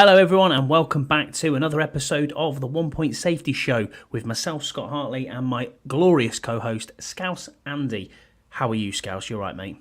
Hello, everyone, and welcome back to another episode of the 1 Point Safety Show with myself, Scott Hartley, and my glorious co-host, Scouse Andy. How are you, Scouse? You all right, mate?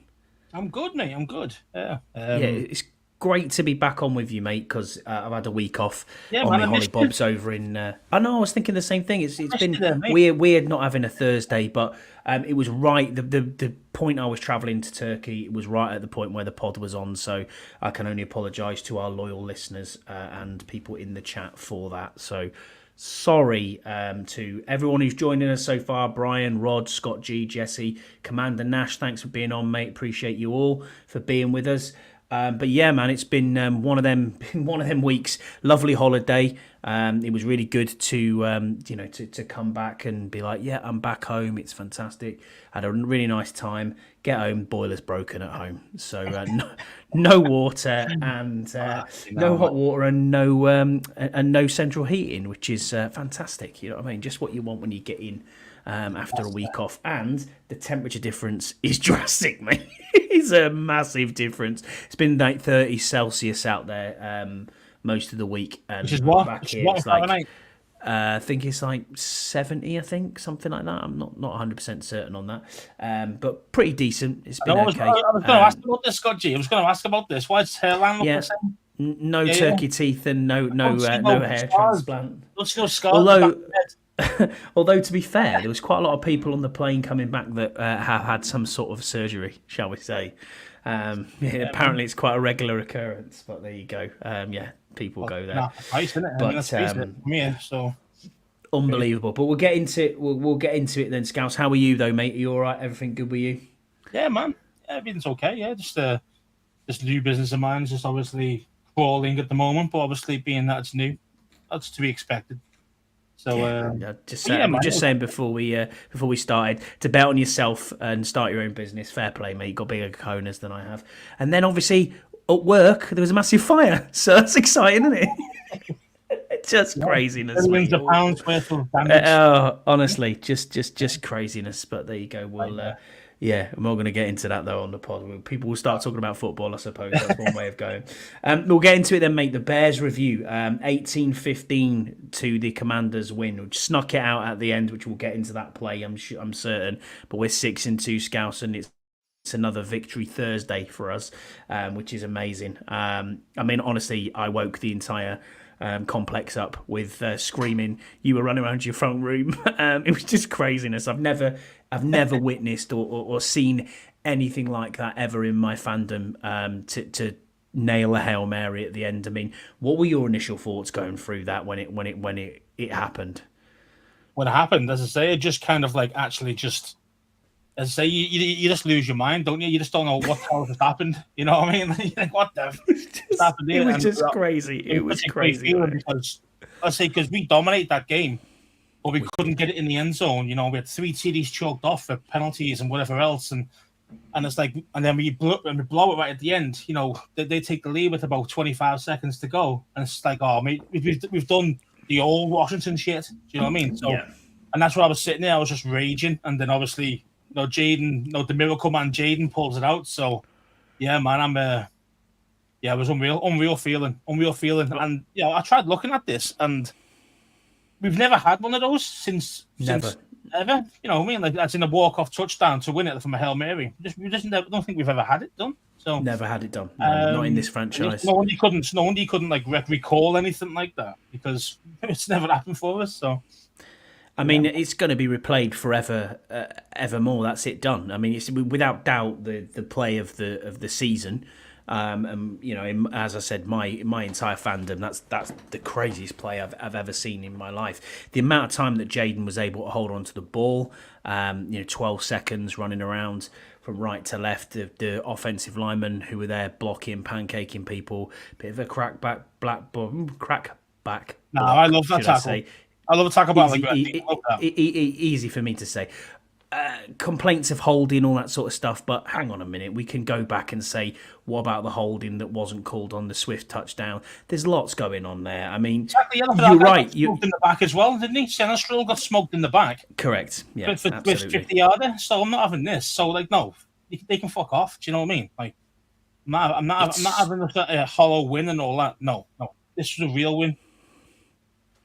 I'm good, mate. I'm good. Yeah. It's great to be back on with you, mate, because I've had a week off Yeah, on man. my I Holly missed you. Bob's over in... I know, I was thinking the same thing. It's Missed you been there, mate. weird not having a Thursday, but it was right. The point I was travelling to Turkey was right at the point where the pod was on, so I can only apologise to our loyal listeners and people in the chat for that. So sorry to everyone who's joining us so far. Brian, Rod, Scott G, Jesse, Commander Nash, thanks for being on, mate. Appreciate you all for being with us. But yeah, man, it's been one of them weeks. Lovely holiday. It was really good to to come back and be like, yeah, I'm back home. It's fantastic. Had a really nice time. Get home, boiler's broken at home, so no water and no hot water and no central heating, which is fantastic. You know what I mean? Just what you want when you get in. After a week off, and the temperature difference is drastic, mate. It's a massive difference. It's been like 30 Celsius out there most of the week, and Which is what? back Which here what it's like I think it's like 70. I think something like that. I'm not 100% certain on that, but pretty decent. It's been okay. I was going to ask about this, Scott G. I was going to ask about this. Why does hairline look the same? No turkey teeth and no hair transplant. Don't see no scars. Although, to be fair, there was quite a lot of people on the plane coming back that have had some sort of surgery, shall we say. Apparently, it's quite a regular occurrence, but there you go. People go there. Nice, isn't it? But, so unbelievable. But we'll get into it then, Scouse. How are you, though, mate? Are you all right? Everything good with you? Yeah, man. Yeah, everything's okay. Yeah, just new business of mine is just obviously crawling at the moment, but obviously being that it's new, that's to be expected. So just saying before we started, to bet on yourself and start your own business. Fair play, mate. You've got bigger cojones than I have. And then obviously at work there was a massive fire, so that's exciting, isn't it? Just craziness. Millions of pounds worth of damage. Honestly, just craziness. But there you go. We'll. I'm not going to get into that, though, on the pod. People will start talking about football, I suppose. That's one way of going. We'll get into it then, mate. The Bears review. 18-15 to the Commanders win, which snuck it out at the end, which we'll get into that play, I'm certain. But we're 6-2, Scouse, and it's another victory Thursday for us, which is amazing. I mean, honestly, I woke the entire complex up with screaming. You were running around your front room. It was just craziness. I've never witnessed or seen anything like that ever in my fandom. To nail a Hail Mary at the end. I mean, what were your initial thoughts going through that when it happened? When it happened, as I say, it just kind of like actually just. As I say, you just lose your mind, don't you? You just don't know what the hell just happened. You know what I mean? You're like, what the? It was just crazy. It was crazy. Because we dominated that game, but we couldn't get it in the end zone. You know, we had 3 TDs choked off for penalties and whatever else, and it's like, and then we blow it right at the end. You know, they take the lead with about 25 seconds to go, and it's like, oh, mate, we've done the old Washington shit. Do you know what I mean? So, and that's where I was sitting there. I was just raging, and then obviously. The miracle man Jaden pulls it out. So, yeah, man, it was unreal feeling. And, I tried looking at this, and we've never had one of those since ever. You know what I mean? Like, that's in a walk-off touchdown to win it from a Hail Mary. We just don't think we've ever had it done. So never had it done. Not in this franchise. No wonder you couldn't like recall anything like that because it's never happened for us. So. I mean, it's going to be replayed forever, evermore. That's it, done. I mean, it's without doubt the play of the season. And as I said, my entire fandom. That's the craziest play I've ever seen in my life. The amount of time that Jaden was able to hold on to the ball, 12 seconds running around from right to left. The offensive linemen who were there blocking, pancaking people. Bit of a crack back. No, I love that tackle. I love a tackle about easy for me to say. Complaints of holding, all that sort of stuff, but hang on a minute, we can go back and say, what about the holding that wasn't called on the Swift touchdown? There's lots going on there. I mean, you're right. Smoked in the back as well, didn't he? Senestril got smoked in the back. Correct. Yeah, for 50-yarder. So I'm not having this. So like, no, they can fuck off. Do you know what I mean? Like, I'm not having a hollow win and all that. No. this was a real win.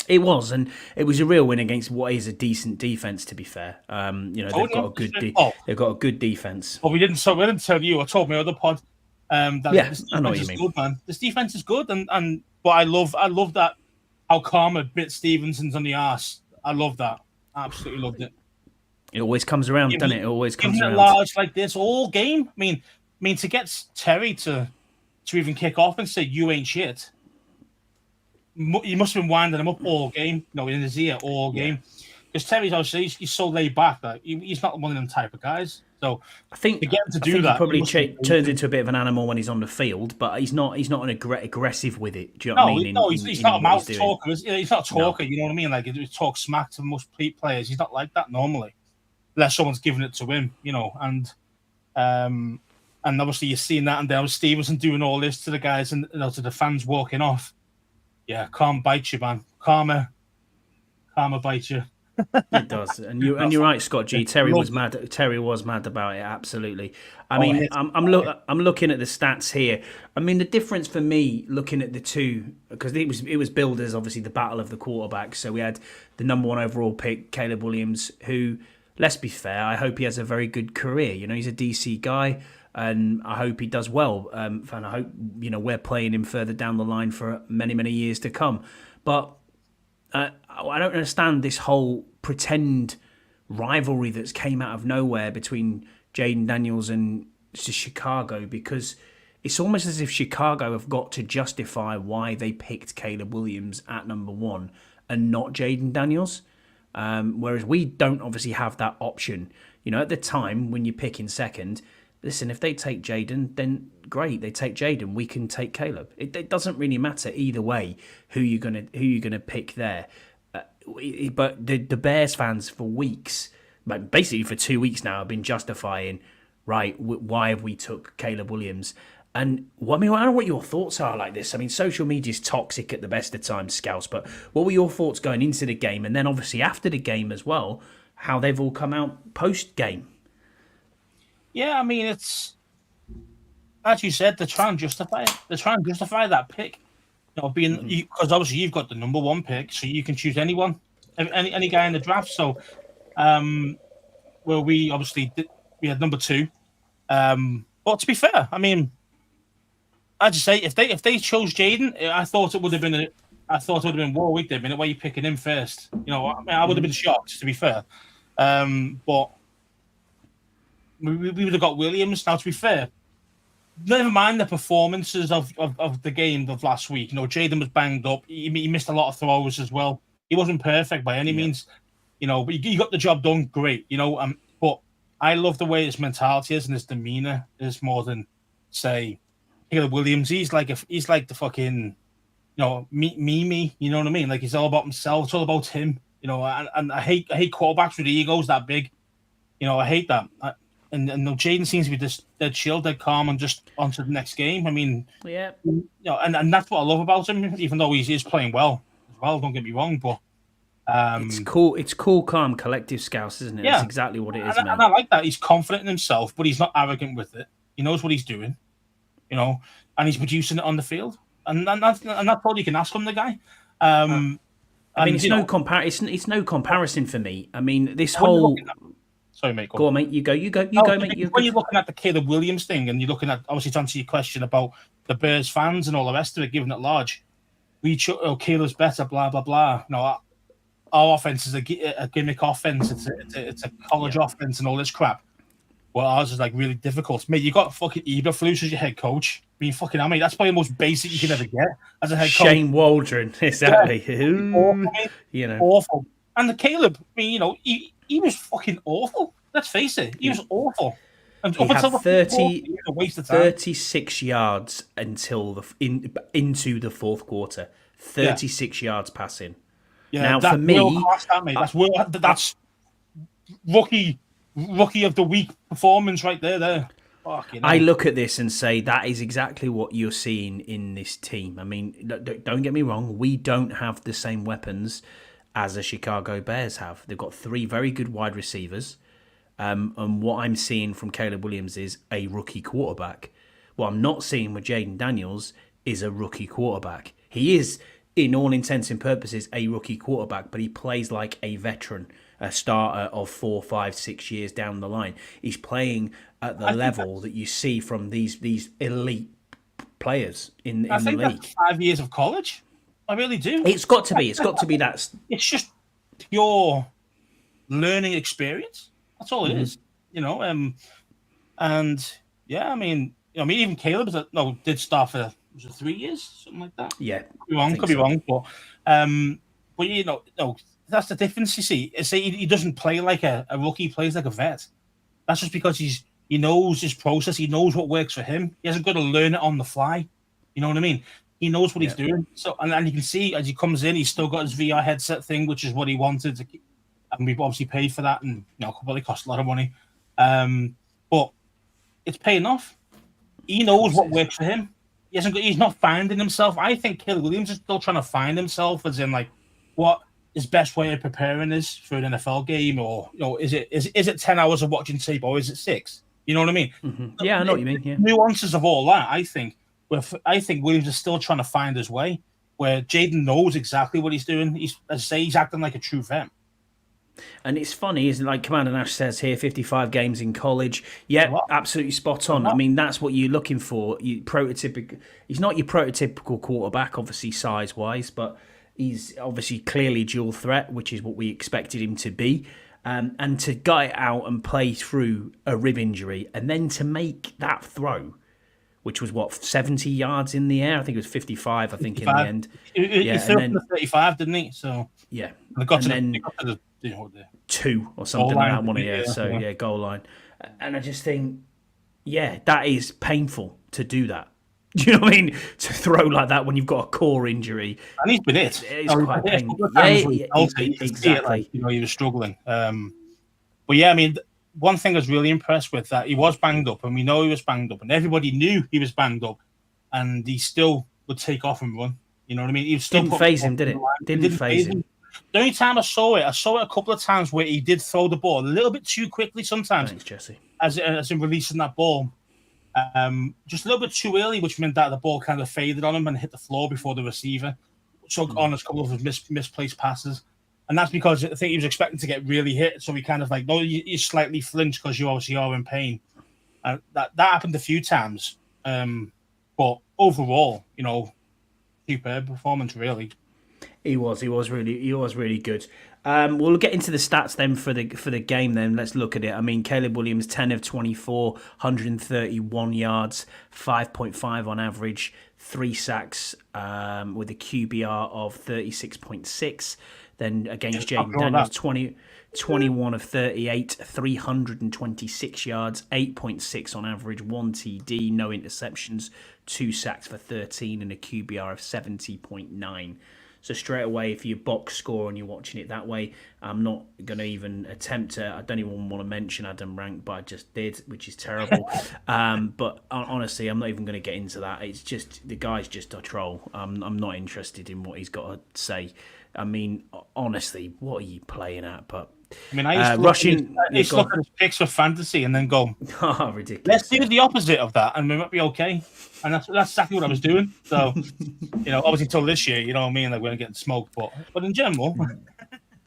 It was, and it was a real win against what is a decent defense. To be fair, they've got a good they've got a good defense. Well, we didn't tell you. I told my other pod that this I know what defense you is mean. good, man. This defense is good, and but I love that how Karma bit Stevenson's on the arse. I love that. Absolutely loved it. It always comes around, doesn't it? It always comes around. Large like this all game. I mean, to get Terry to even kick off and say you ain't shit. You must have been winding him up all game, in his ear all game. Because Terry's obviously he's so laid back that he's not one of them type of guys. So I think to get him to do that, he probably turns into a bit of an animal when he's on the field, but he's not an aggressive with it. Do you know what I mean? He's not a mouth talker. He's not a talker. No. You know what I mean? Like he talks smack to most players. He's not like that normally, unless someone's giving it to him. And obviously you're seeing that, and then Stevenson doing all this to the guys and to the fans walking off. Yeah, karma bites you, man. Karma bites you. It does, and you're right, Scott G. Terry was mad. Terry was mad about it. Absolutely. I mean, I'm looking at the stats here. I mean, the difference for me looking at the two, because it was billed as obviously the battle of the quarterbacks. So we had the number 1 overall pick, Caleb Williams, who, let's be fair, I hope he has a very good career. He's a DC guy. And I hope he does well. And I hope, we're playing him further down the line for many, many years to come. But I don't understand this whole pretend rivalry that's came out of nowhere between Jaden Daniels and Chicago, because it's almost as if Chicago have got to justify why they picked Caleb Williams at number 1 and not Jaden Daniels. Whereas we don't obviously have that option. At the time when you're picking second, listen, if they take Jaden, then great. They take Jaden. We can take Caleb. It doesn't really matter either way who you're gonna pick there. But the Bears fans for weeks, basically for 2 weeks now, have been justifying, right? Why have we took Caleb Williams? And I don't know what your thoughts are like this. I mean, social media is toxic at the best of times, Scouse. But what were your thoughts going into the game, and then obviously after the game as well? How they've all come out post game. Yeah, I mean, it's as you said, they're trying to justify it. They're trying to justify that pick, because obviously you've got the number 1 pick, so you can choose anyone, any guy in the draft. So, we obviously we had number 2. But to be fair, I mean, I'd just say if they chose Jaden, I thought it would have been Warwick. They'd been, why are you picking him first? I would have been shocked, to be fair. But we would have got Williams. Now, to be fair, never mind the performances of the game of last week. Jaden was banged up. He missed a lot of throws as well. He wasn't perfect by any means, but you got the job done. Great, but I love the way his mentality is and his demeanor is more than, say, Caleb Williams. He's like the fucking, me. You know what I mean? Like, he's all about himself. It's all about him. And I hate quarterbacks with egos that big. I hate that. And Jaden seems to be just dead chill, dead calm, and just on to the next game. I mean, and that's what I love about him, even though he is playing well as well. Don't get me wrong, but it's cool. It's cool, calm, collective, Scouse, isn't it? Yeah. That's exactly what it is, and I like that. He's confident in himself, but he's not arrogant with it. He knows what he's doing, and he's producing it on the field, and that's all you can ask from the guy. I mean, it's no comparison for me. I mean, this whole. Sorry, mate. Go on, mate. You go, mate. When you're looking at the Caleb Williams thing, and you're looking at, obviously, to answer your question about the Bears fans and all the rest of it, giving it large, Caleb's better, blah blah blah. Our offense is a gimmick offense. It's a college offense and all this crap. Well, ours is like really difficult, mate. You got fucking Eberflus as your head coach. I mean, fucking hell, mate. That's probably the most basic you can ever get as a head coach. Shane Waldron, exactly. Yeah. Awful. And the Caleb, I mean, he was fucking awful. Let's face it, he was awful. And he had 36 yards until into the fourth quarter. 36 yards passing. Yeah, now for me, that's rookie of the week performance right there. I look at this and say that is exactly what you're seeing in this team. I mean, don't get me wrong, we don't have the same weapons as the Chicago Bears have. They've got 3 very good wide receivers. And what I'm seeing from Caleb Williams is a rookie quarterback. What I'm not seeing with Jaden Daniels is a rookie quarterback. he is, in all intents and purposes, a rookie quarterback, but he plays like a veteran, a starter of 4, 5, 6 years down the line. He's playing at the level that you see from these elite players in the think league. that's 5 years of college. I really do. It's got to be. It's got to be that. It's just pure learning experience. That's all it is, you know. And yeah, I mean, even Caleb did start for, was it 3 years, something like that? Yeah, could be wrong, but you know, no, that's the difference. You see, he doesn't play like a rookie; he plays like a vet. That's just because he knows his process. He knows what works for him. He hasn't got to learn it on the fly. You know what I mean? He knows what he's doing. So, and you can see as he comes in, he's still got his VR headset thing, which is what he wanted to keep. And we've obviously paid for that, and probably cost a lot of money. But it's paying off. He knows what works for him. He's not finding himself. I think Caleb Williams is still trying to find himself, as in like what his best way of preparing is for an NFL game, or is it 10 hours of watching tape, or is it 6? You know what I mean? Mm-hmm. Yeah, I know what you mean. Yeah. Nuances of all that, I think Williams is still trying to find his way. Where Jaden knows exactly what he's doing. He's acting like a true vet. And it's funny, isn't it? Like Commander Nash says here, 55 games in college. Yeah, absolutely spot on. I mean, that's what you're looking for. He's not your prototypical quarterback, obviously size-wise, but he's obviously clearly dual threat, which is what we expected him to be. And to gut it out and play through a rib injury, and then to make that throw, which was 70 yards in the air. I think it was 55. I think 55. In the end, he threw and then 35, didn't he? So yeah, and got to the 2 or something like that one year. So goal line, and I just think, that is painful to do that. Do you know what I mean? To throw like that when you've got a core injury, and he's been it. It's quite painful. Exactly. He was struggling. But yeah, I mean, one thing I was really impressed with, that he was banged up, and we know he was banged up, and everybody knew he was banged up, and he still would take off and run. You know what I mean? He still didn't phase him, did it? Didn't phase him. The only time I saw it a couple of times where he did throw the ball a little bit too quickly sometimes. Thanks, Jesse. As in releasing that ball. Just a little bit too early, which meant that the ball kind of faded on him and hit the floor before the receiver. So on a couple of his misplaced passes. And that's because I think he was expecting to get really hit. So he kind of like, no, you slightly flinch because you obviously are in pain. That happened a few times. But overall, superb performance, really. He was really good. We'll get into the stats then for the game. Then let's look at it. I mean, Caleb Williams, 10 of 24, 131 yards, 5.5 on average, 3 sacks, with a QBR of 36.6. Then against Jaden Daniels, 21 of 38, 326 yards, 8.6 on average, 1 TD, no interceptions, 2 sacks for 13, and a QBR of 70.9. So straight away, if you box score and you're watching it that way, I'm not going to even attempt to. I don't even want to mention Adam Rank, but I just did, which is terrible. But honestly, I'm not even going to get into that. It's just, the guy's just a troll. I'm not interested in what he's got to say. I mean, honestly, what are you playing at? But I mean, I used to look at his picks for fantasy and then go, oh, ridiculous. Let's do the opposite of that and we might be okay. And that's exactly what I was doing. So, obviously until this year, you know what I mean? Like, we're getting smoked. But in general.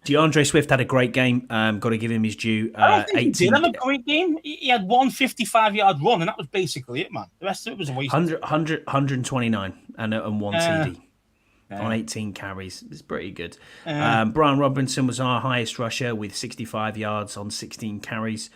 DeAndre Swift had a great game. Got to give him his due. I don't think he did have a great game. He had one 55-yard run, and that was basically it, man. The rest of it was a waste. 129 and 1 TD. On 18 carries. It's pretty good. Brian Robinson was our highest rusher with 65 yards on 16 carries,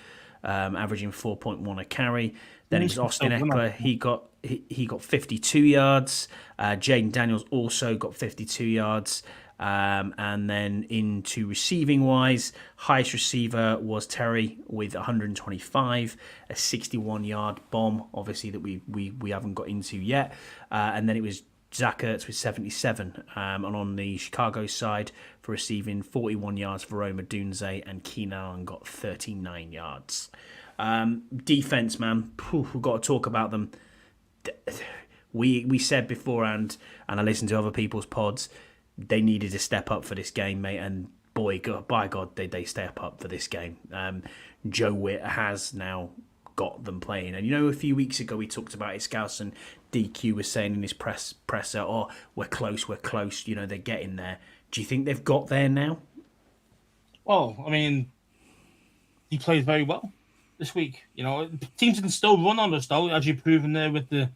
averaging 4.1 a carry. Then it was Austin Eckler. He got 52 yards. Jaden Daniels also got 52 yards. And then into receiving wise, highest receiver was Terry with 125, a 61-yard bomb, obviously, that we haven't got into yet. And then it was Zach Ertz with 77. And on the Chicago side, for receiving 41 yards for Roma Dunze, and Keenan Allen got 39 yards. Defense, man, we've got to talk about them. We said beforehand, and I listened to other people's pods, they needed to step up for this game, mate. And by God, did they step up for this game. Joe Witt has now got them playing. And a few weeks ago we talked about it. Scouse and DQ was saying in his presser, "Oh, we're close. They're getting there." Do you think they've got there now? Well, I mean, he played very well this week. Teams can still run on us though, as you've proven there with the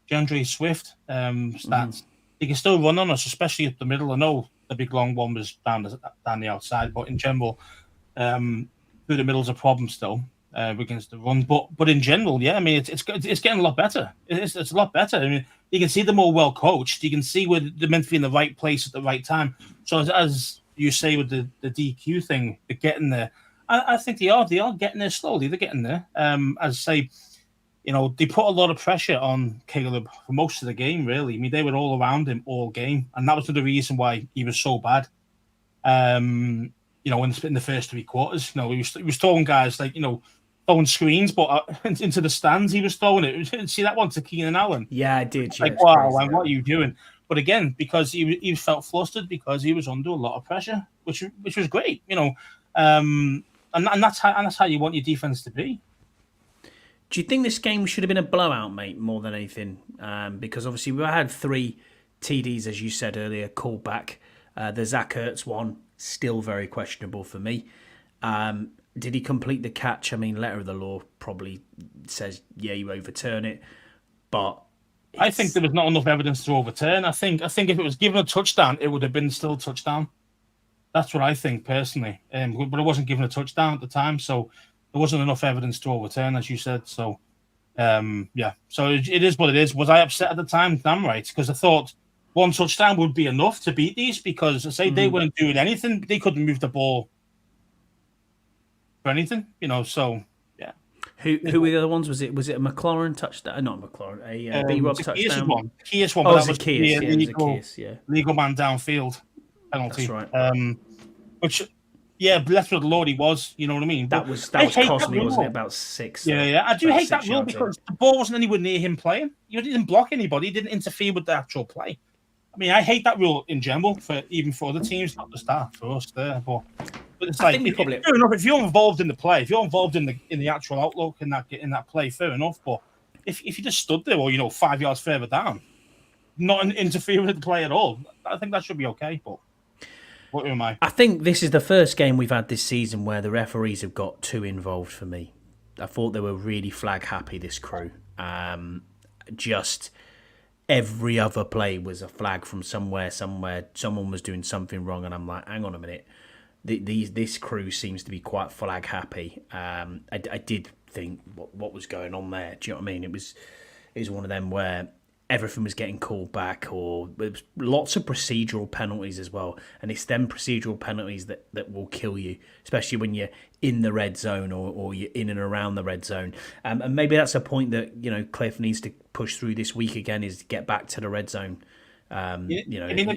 DeAndre Swift stats. They can still run on us, especially at the middle. I know the big long one was down the outside, but in general, through the middle's a problem still against the run. But in general, yeah, I mean, it's getting a lot better. It's a lot better. I mean, you can see they're more well coached. You can see where they're meant to be in the right place at the right time. So as you say with the DQ thing, they're getting there. I think they are getting there slowly. They're getting there. As I say, they put a lot of pressure on Caleb for most of the game, really. I mean, they were all around him all game, and that was the reason why he was so bad. In the first 3 quarters, he was throwing guys like, throwing screens, but into the stands he was throwing it. See that one to Keenan Allen? Yeah, I did. Like, wow, crazy, what are you doing? But again, because he felt flustered because he was under a lot of pressure, which was great, and that's how you want your defense to be. Do you think this game should have been a blowout, mate, more than anything? Because obviously we had 3 TDs, as you said earlier, called back. The Zach Ertz one, still very questionable for me. Did he complete the catch? I mean, letter of the law probably says, yeah, you overturn it. But I think there was not enough evidence to overturn. I think if it was given a touchdown, it would have been still a touchdown. That's what I think, personally. But it wasn't given a touchdown at the time, so there wasn't enough evidence to overturn, as you said. So, yeah. So it is what it is. Was I upset at the time? Damn right, because I thought 1 touchdown would be enough to beat these, because I say they weren't doing anything. They couldn't move the ball for anything, so yeah. Who were the other ones? Was it a McLaurin touchdown? Not McLaurin, a B-Rob touchdown? Kearse one. Oh, it was a Kearse, yeah. Legal man downfield penalty. That's right. Which, yeah, blessed with the Lord he was. You know what I mean? That was Cosme, wasn't it? About 6. Yeah. I do hate that rule because the ball wasn't anywhere near him playing. He didn't block anybody. He didn't interfere with the actual play. I mean, I hate that rule in general, even for other teams, not just that for us there. But it's like, fair enough. If you're involved in the play, if you're involved in the actual outlook in that play, fair enough. But if you just stood there, or 5 yards further down, not interfering with the play at all, I think that should be okay. But what am I? I think this is the first game we've had this season where the referees have got too involved for me. I thought they were really flag happy, this crew. Just every other play was a flag from somewhere. Someone was doing something wrong, and I'm like, hang on a minute. This crew seems to be quite flag happy. I did think what was going on there. Do you know what I mean? It was one of them where everything was getting called back, or there was lots of procedural penalties as well. And it's them procedural penalties that will kill you, especially when you're in the red zone or you're in and around the red zone. And maybe that's a point that Cliff needs to push through this week again, is get back to the red zone. It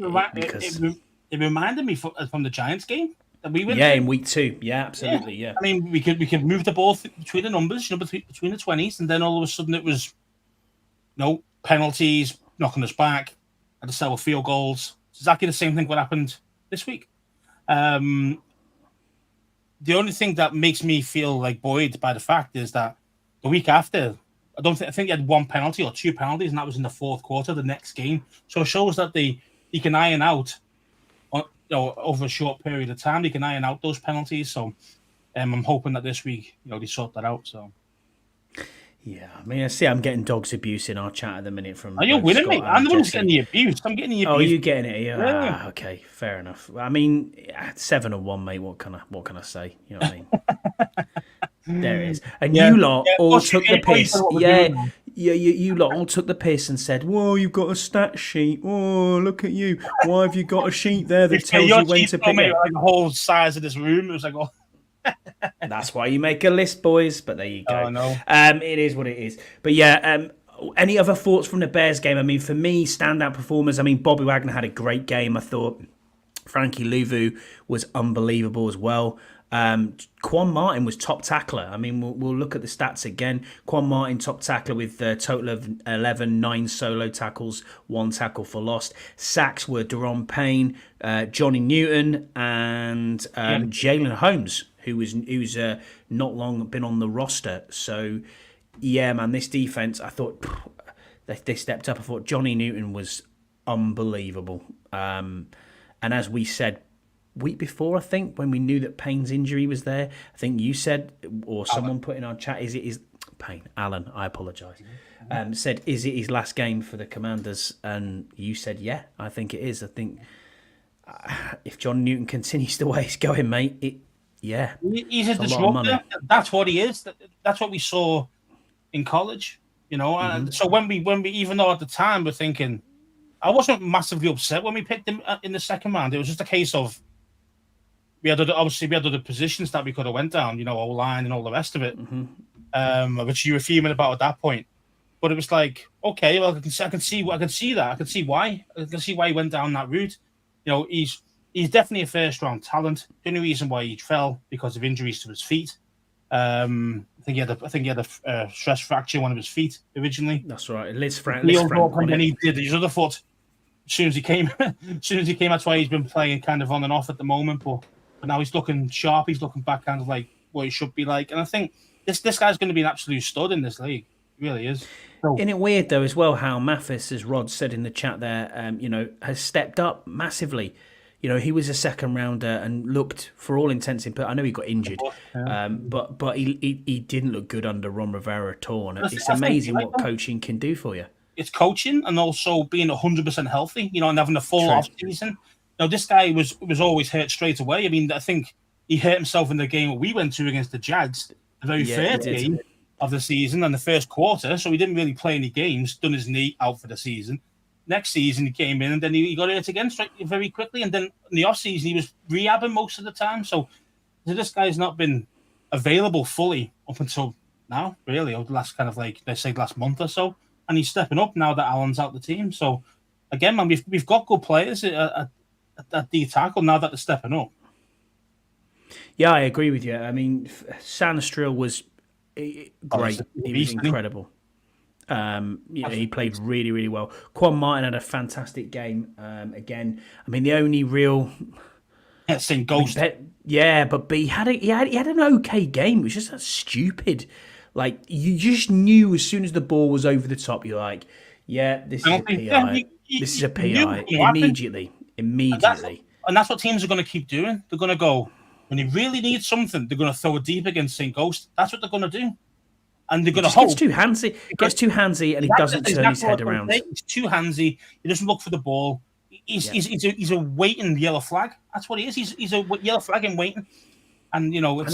reminded me from the Giants game that we went. Yeah, in week 2. Yeah, absolutely. Yeah. I mean, we could move the ball between the numbers, between the 20s, and then all of a sudden it was penalties, knocking us back, had to settle field goals. It's exactly the same thing what happened this week. The only thing that makes me feel like buoyed by the fact is that the week after, I think he had 1 penalty or 2 penalties, and that was in the 4th quarter, the next game. So it shows that he can iron out, over a short period of time, he can iron out those penalties. So I'm hoping that this week, they sort that out. So. Yeah, I mean, I see I'm getting dogs abuse in our chat at the minute from... Are you winning me? I'm the one who's getting the abuse. I'm getting the abuse. Oh, you getting it? Yeah. Okay, fair enough. I mean, 7-1, mate. What can I say? You know what I mean? There it is. And you lot all took the piss. You lot all took the piss and said, "Whoa, you've got a stat sheet. Oh, look at you. Why have you got a sheet there that tells you when to pick it?" Like the whole size of this room. It was like, That's why you make a list, boys. But there you go. Oh, no. It is what it is. But yeah, any other thoughts from the Bears game? I mean, for me, standout performers. I mean, Bobby Wagner had a great game. I thought Frankie Louvu was unbelievable as well. Quan Martin was top tackler. I mean, we'll look at the stats again. Quan Martin, top tackler with a total of 11, 9 solo tackles, 1 tackle for loss. Sacks were Deron Payne, Johnny Newton, and Jalen Holmes, who's not long been on the roster. So Yeah, man, this defense, I thought they stepped up. I thought Johnny Newton was unbelievable. And as we said week before, I think, when we knew that Payne's injury was there, I think you said, or someone put in our chat, is it his Payne? Alan, I apologise. Said, is it his last game for the Commanders? And you said, yeah, I think it is. I think if John Newton continues the way he's going, mate, he's a disruptor. That's what he is. That's what we saw in college, you know. Mm-hmm. So when we, even though at the time we're thinking, I wasn't massively upset when we picked him in the second round. It was just a case of we had other positions that we could have went down, you know, O-line and all the rest of it, which you were fuming about at that point. But it was like, okay, well, I can see that. I can see why he went down that route. You know, he's definitely a first round talent. The only reason why he fell because of injuries to his feet. I think he had a stress fracture in one of his feet originally. That's right. And then he did his other foot as soon as he came. That's why he's been playing kind of on and off at the moment. But now he's looking sharp. He's looking back kind of like what he should be like. And I think this guy's going to be an absolute stud in this league. He really is. So, isn't it weird though as well how Mathis, as Rod said in the chat there, you know, has stepped up massively. You know, he was a second rounder and looked, for all intents and purposes, I know he got injured, but he didn't look good under Ron Rivera at all. And it's amazing what coaching can do for you. It's coaching and also being 100% healthy, you know, and having a full off season. Now, this guy was always hurt straight away. I mean, I think he hurt himself in the game we went to against the Jags, the very first game of the season and the first quarter. So he didn't really play any games, done his knee out for the season. Next season, he came in and then he got hurt again very quickly. And then in the off season, he was rehabbing most of the time. So this guy's not been available fully up until now, really, over the last kind of like, let's say, last month or so. And he's stepping up now that Allen's out the team. So again, man, we've got good players at D tackle now that they're stepping up. Yeah, I agree with you. I mean, Sandstrill was great. He was incredible. You know, he played really, really well. Quan Martin had a fantastic game again. I mean, the only real St. Ghost. but he had an okay game. It was just that stupid. Like, you just knew as soon as the ball was over the top, you're like, yeah, this is a PI. This is a PI immediately. And that's what teams are going to keep doing. They're going to go, when they really need something, they're going to throw it deep against St. Ghost. That's what they're going to do. And they're going to hold. He gets too handsy and he doesn't turn his head around. He's too handsy. He doesn't look for the ball. He's a waiting yellow flag. That's what he is. He's a yellow flag and waiting. And, you know, I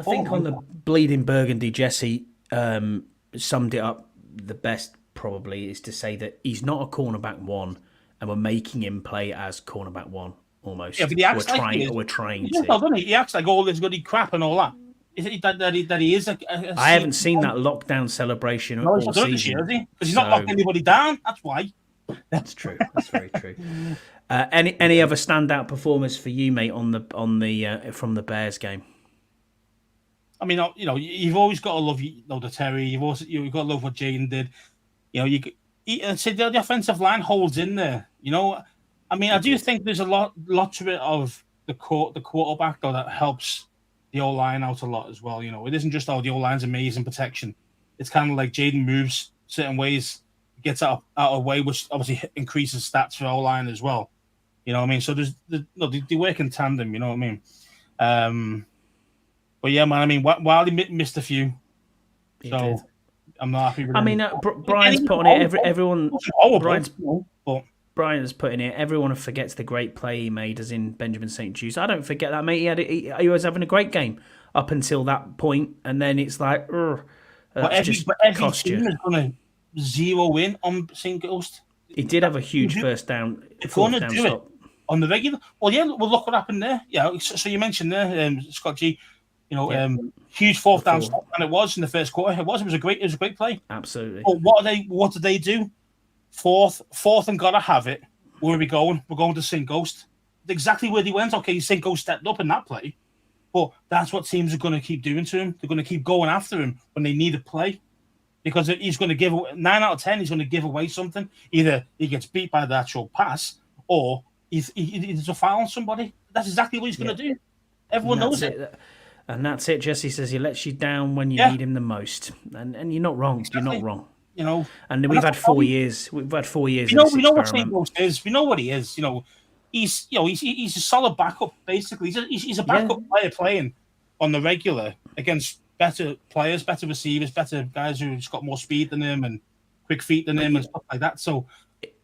think on the Bleeding Burgundy, Jesse summed it up the best probably is to say that he's not a cornerback one and we're making him play as cornerback one almost. Yeah, but he acts we're trying to. Doesn't he? He acts like all this goody crap and all that. Is it that he is I haven't seen that lockdown celebration all season. Because he's not locking anybody down. That's why. That's true. That's very true. Any other standout performers for you, mate, on the from the Bears game? I mean, you know, you've always got to love the Terry. You've got to love what Jaden did. You know, the offensive line holds in there. You know, I mean, I do think there's a lot to it of the quarterback though that helps the O-line out a lot as well. You know, it isn't just the O-line's amazing protection. It's kind of like Jaden moves certain ways, gets out of way, which obviously increases stats for O-line as well. You know what I mean? So they work in tandem. You know what I mean? But yeah, man. I mean, while he missed a few, did. I'm not happy with him. I mean, Brian's put on it. Everyone. Brian's putting it. Everyone forgets the great play he made, as in Benjamin St. Just. I don't forget that, mate. He was having a great game up until that point, and then it's like, every team is going to zero in on St. Ghost. He did have a huge fourth down stop. On the regular. Well, yeah. Well, look what happened there. Yeah. So you mentioned there, Scott G. You know, huge fourth down stop, and it was in the first quarter. It was a great play. Absolutely. But what did they do? Fourth and gotta have it. Where are we going? We're going to St. Ghost. Exactly where they went. Okay, St. Ghost stepped up in that play, but that's what teams are going to keep doing to him. They're going to keep going after him when they need a play, because he's going to give 9 out of 10. He's going to give away something. Either he gets beat by the actual pass, or he's a foul on somebody. That's exactly what he's going to do. Everyone knows it. And that's it. Jesse says he lets you down when you Yeah, need him the most, and you're not wrong. You're not exactly. wrong. You know, And and we've that's had the 4 years. We've had 4 years we of know this we know what St. experiment. Ghost is. We know what he is. He's a solid backup. Basically, he's a Yeah, backup player playing on the regular against better players, better receivers, better guys who've got more speed than him and quick feet than but him you, and stuff like that. So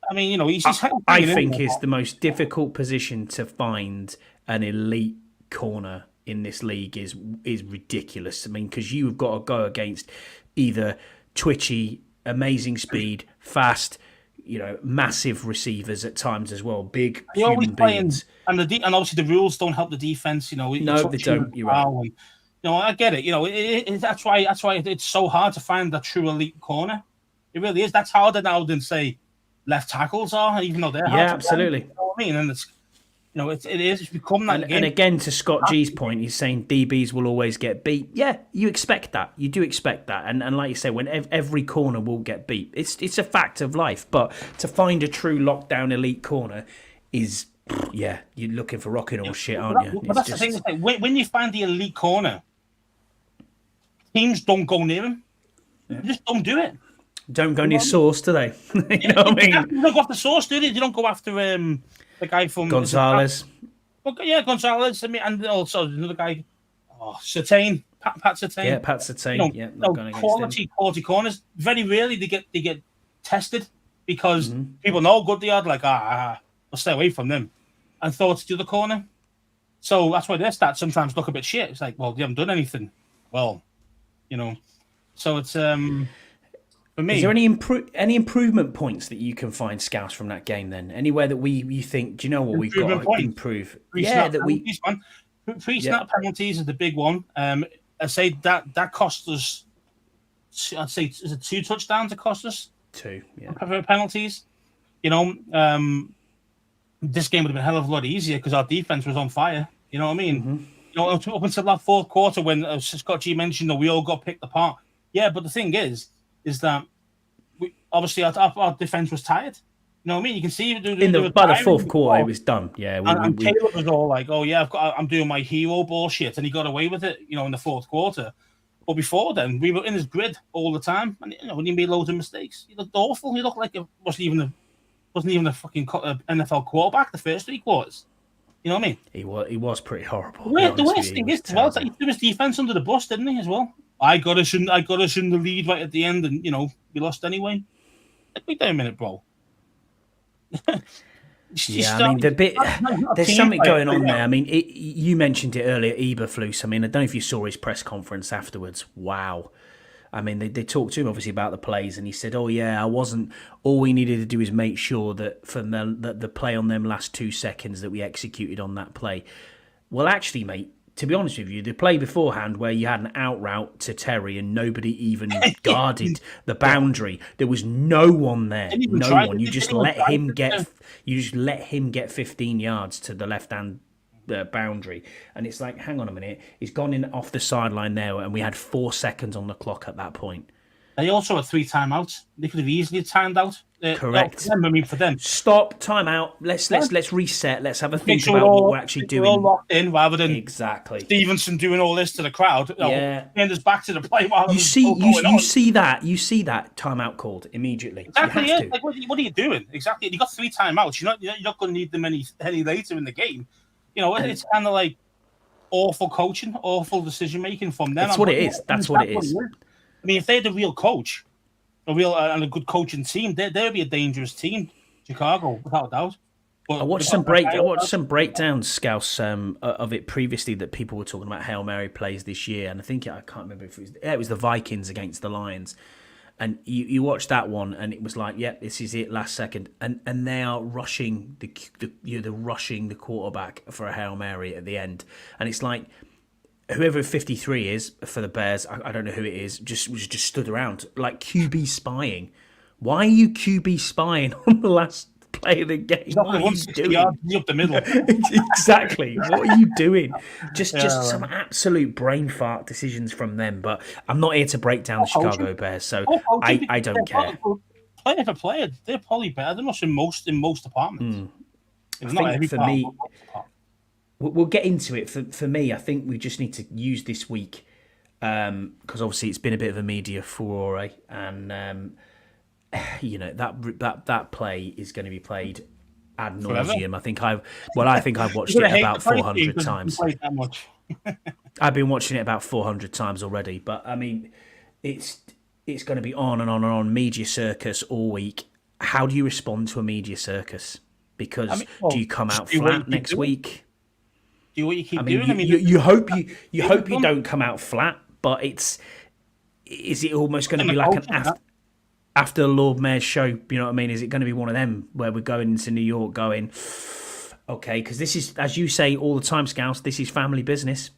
I mean, he's I hanging in think there. is the most difficult position to find an elite corner in this league is ridiculous. I mean, because you've got to go against either twitchy, amazing speed, fast, massive receivers at times as well, big He always human playing, beings. and obviously the rules don't help the defense. You No, they touch him don't. You're right. and I get it. That's why it's so hard to find a true elite corner. It really is. That's harder now than say left tackles are, even though they're hard Yeah, to find. absolutely. You know what I mean? And it's become that And game. again, to Scott G's point, he's saying DBs will always get beat. Yeah, you expect that. You do expect that. And like you say, when every corner will get beat, it's a fact of life. But to find a true lockdown elite corner is, yeah, you're looking for rocking all shit, aren't you? But that's the thing. When you find the elite corner, teams don't go near him. They just don't do it. Don't go near Source, do they? You know what I mean? You don't go after Source, do they? You don't go after the guy from Gonzalez. Yeah, Gonzalez. I mean, and also another guy, Sertain, Pat Sertain. Yeah, Pat Sertain. Yeah, not going against him. Quality corners. Very rarely they get tested because people know how good they are. Like, I'll stay away from them, and throw it to the other corner. So that's why their stats sometimes look a bit shit. It's like, well, they haven't done anything. Well, so it's for me. Is there any improvement points that you can find, Scouse, from that game? Then anywhere that you think, do you know what we've got to improve? Pre-snap penalties is the big one. I say that cost us. I'd say is it 2 touchdowns? It cost us 2. Yeah, for penalties. This game would have been a hell of a lot easier because our defense was on fire. You know what I mean? Up until that fourth quarter when Scott G mentioned that we all got picked apart. Yeah, but the thing is that obviously our defense was tired. You know what I mean? You can see by the fourth quarter, it was done. Yeah, and Caleb was all like, "Oh yeah, I'm doing my hero bullshit," and he got away with it. In the fourth quarter. But before then, we were in his grid all the time, and when he made loads of mistakes, he looked awful. He looked like it wasn't even a fucking NFL quarterback the first 3 quarters. You know what I mean? He was pretty horrible. The worst thing is, well, he threw his defense under the bus, didn't he? As well. I got us in the lead right at the end, and we lost anyway. Wait a minute, bro. Yeah, I mean, there's something going on there. I mean, you mentioned it earlier, Eberflus. I mean, I don't know if you saw his press conference afterwards. Wow. I mean, they talked to him obviously about the plays, and he said, "Oh yeah, all we needed to do is make sure that that the play on them last 2 seconds that we executed on that play." Well, actually, mate, to be honest with you, the play beforehand where you had an out route to Terry and nobody even guarded the boundary, there was no one there, no one. You just let him get 15 yards to the left hand boundary, and it's like, hang on a minute, he's gone in off the sideline there, and we had 4 seconds on the clock at that point. They also had 3 timeouts. They could have easily timed out. Correct. For them. Stop, timeout. Let's reset. Let's have a think about what we're actually doing. All locked in rather than exactly Stevenson doing all this to the crowd. Yeah, and us back to the play. You see that timeout called immediately. Exactly. Yeah. Like, what are you doing? Exactly. You got 3 timeouts. You're not going to need them any later in the game. It's kind of like awful coaching, awful decision making from them. That's what it is. That's what it is. I mean, if they had a real coach, and a good coaching team, they'd be a dangerous team, Chicago, without a doubt. But I watched some breakdowns, Scouse, of it previously that people were talking about Hail Mary plays this year, and I can't remember if it was the Vikings against the Lions, and you watch that one, and it was like, yeah, this is it, last second, and they are rushing the quarterback for a Hail Mary at the end, and it's like, whoever 53 is for the Bears, I don't know who it is, just stood around like QB spying. Why are you QB spying on the last play of the game? What are you doing? Up the middle. Exactly. What are you doing? Just some absolute brain fart decisions from them. But I'm not here to break down the Chicago Bears, so I don't care. Player for player, they're probably better than us in most departments. I think for me, we'll get into it. For me, I think we just need to use this week because obviously it's been a bit of a media furore, and that play is going to be played ad Forever. nauseum. I think I've watched You're it gonna hate about the price 400 because you times. played that much. I've been watching it about 400 times already. But I mean, it's going to be on and on and on. Media circus all week. How do you respond to a media circus? Because do you come out flat next week? Do what you keep doing. I mean, you hope you don't come out flat, but is it almost going to be like an after the Lord Mayor's show? You know what I mean? Is it going to be one of them where we're going into New York going, okay, because this is, as you say all the time, Scouse, this is family business.